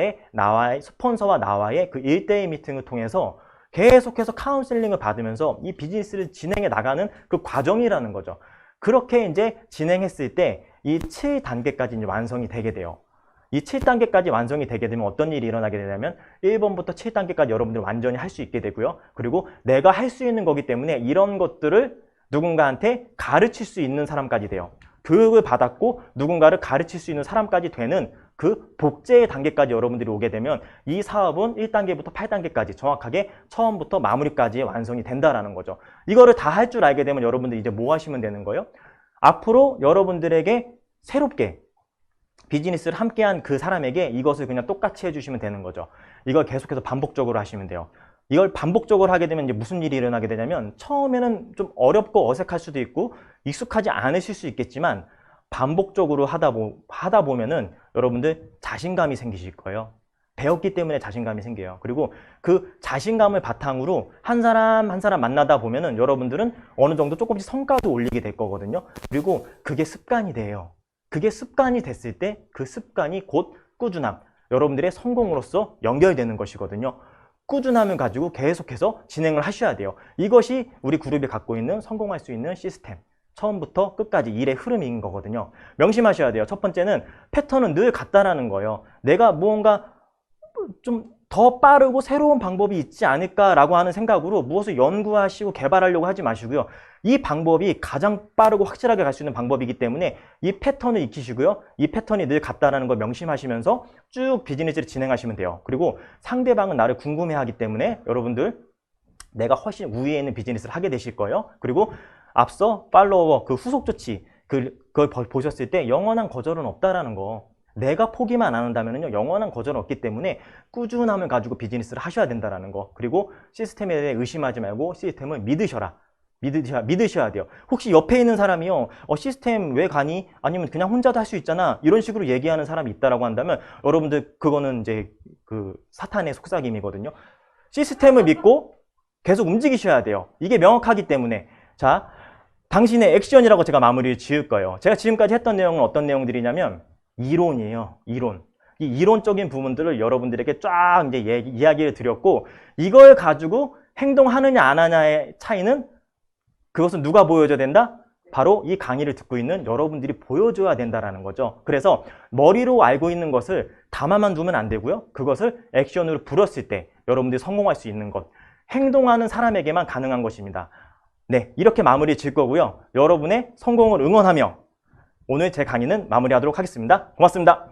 나와의 그 1대1 미팅을 통해서 계속해서 카운셀링을 받으면서 이 비즈니스를 진행해 나가는 그 과정이라는 거죠. 그렇게 이제 진행했을 때 이 7단계까지 이제 완성이 되게 돼요. 이 7단계까지 완성이 되게 되면 어떤 일이 일어나게 되냐면 1번부터 7단계까지 여러분들 완전히 할 수 있게 되고요. 그리고 내가 할 수 있는 거기 때문에 이런 것들을 누군가한테 가르칠 수 있는 사람까지 돼요. 교육을 받았고 누군가를 가르칠 수 있는 사람까지 되는 그 복제의 단계까지 여러분들이 오게 되면 이 사업은 1단계부터 8단계까지 정확하게 처음부터 마무리까지 완성이 된다라는 거죠. 이거를 다 할 줄 알게 되면 여러분들이 이제 뭐 하시면 되는 거예요? 앞으로 여러분들에게 새롭게 비즈니스를 함께한 그 사람에게 이것을 그냥 똑같이 해주시면 되는 거죠. 이걸 계속해서 반복적으로 하시면 돼요. 이걸 반복적으로 하게 되면 이제 무슨 일이 일어나게 되냐면 처음에는 좀 어렵고 어색할 수도 있고 익숙하지 않으실 수 있겠지만 반복적으로 하다 보면은 여러분들 자신감이 생기실 거예요. 배웠기 때문에 자신감이 생겨요. 그리고 그 자신감을 바탕으로 한 사람 한 사람 만나다 보면은 여러분들은 어느 정도 조금씩 성과도 올리게 될 거거든요. 그리고 그게 습관이 돼요. 그게 습관이 됐을 때 그 습관이 곧 꾸준함, 여러분들의 성공으로서 연결되는 것이거든요. 꾸준함을 가지고 계속해서 진행을 하셔야 돼요. 이것이 우리 그룹이 갖고 있는 성공할 수 있는 시스템, 처음부터 끝까지 일의 흐름인 거거든요. 명심하셔야 돼요. 첫 번째는 패턴은 늘 같다라는 거예요. 내가 무언가 좀 더 빠르고 새로운 방법이 있지 않을까라고 하는 생각으로 무엇을 연구하시고 개발하려고 하지 마시고요. 이 방법이 가장 빠르고 확실하게 갈 수 있는 방법이기 때문에 이 패턴을 익히시고요. 이 패턴이 늘 같다라는 걸 명심하시면서 쭉 비즈니스를 진행하시면 돼요. 그리고 상대방은 나를 궁금해하기 때문에 여러분들 내가 훨씬 우위에 있는 비즈니스를 하게 되실 거예요. 그리고 앞서 팔로워 그 후속 조치 그걸 보셨을 때 영원한 거절은 없다라는 거. 내가 포기만 안 한다면요 영원한 거절은 없기 때문에 꾸준함을 가지고 비즈니스를 하셔야 된다는 거. 그리고 시스템에 대해 의심하지 말고 시스템을 믿으셔라. 믿으셔야 돼요. 혹시 옆에 있는 사람이요, 시스템 왜 가니? 아니면 그냥 혼자도 할 수 있잖아. 이런 식으로 얘기하는 사람이 있다라고 한다면 여러분들 그거는 이제 그 사탄의 속삭임이거든요. 시스템을 믿고 계속 움직이셔야 돼요. 이게 명확하기 때문에. 자, 당신의 액션이라고 제가 마무리를 지을 거예요. 제가 지금까지 했던 내용은 어떤 내용들이냐면 이론이에요. 이론. 이 이론적인 부분들을 여러분들에게 쫙 이제 이야기를 드렸고, 이걸 가지고 행동하느냐 안 하냐의 차이는 그것은 누가 보여줘야 된다? 바로 이 강의를 듣고 있는 여러분들이 보여줘야 된다라는 거죠. 그래서 머리로 알고 있는 것을 담아만 두면 안 되고요. 그것을 액션으로 불었을 때 여러분들이 성공할 수 있는 것. 행동하는 사람에게만 가능한 것입니다. 네, 이렇게 마무리 질 거고요. 여러분의 성공을 응원하며 오늘 제 강의는 마무리하도록 하겠습니다. 고맙습니다.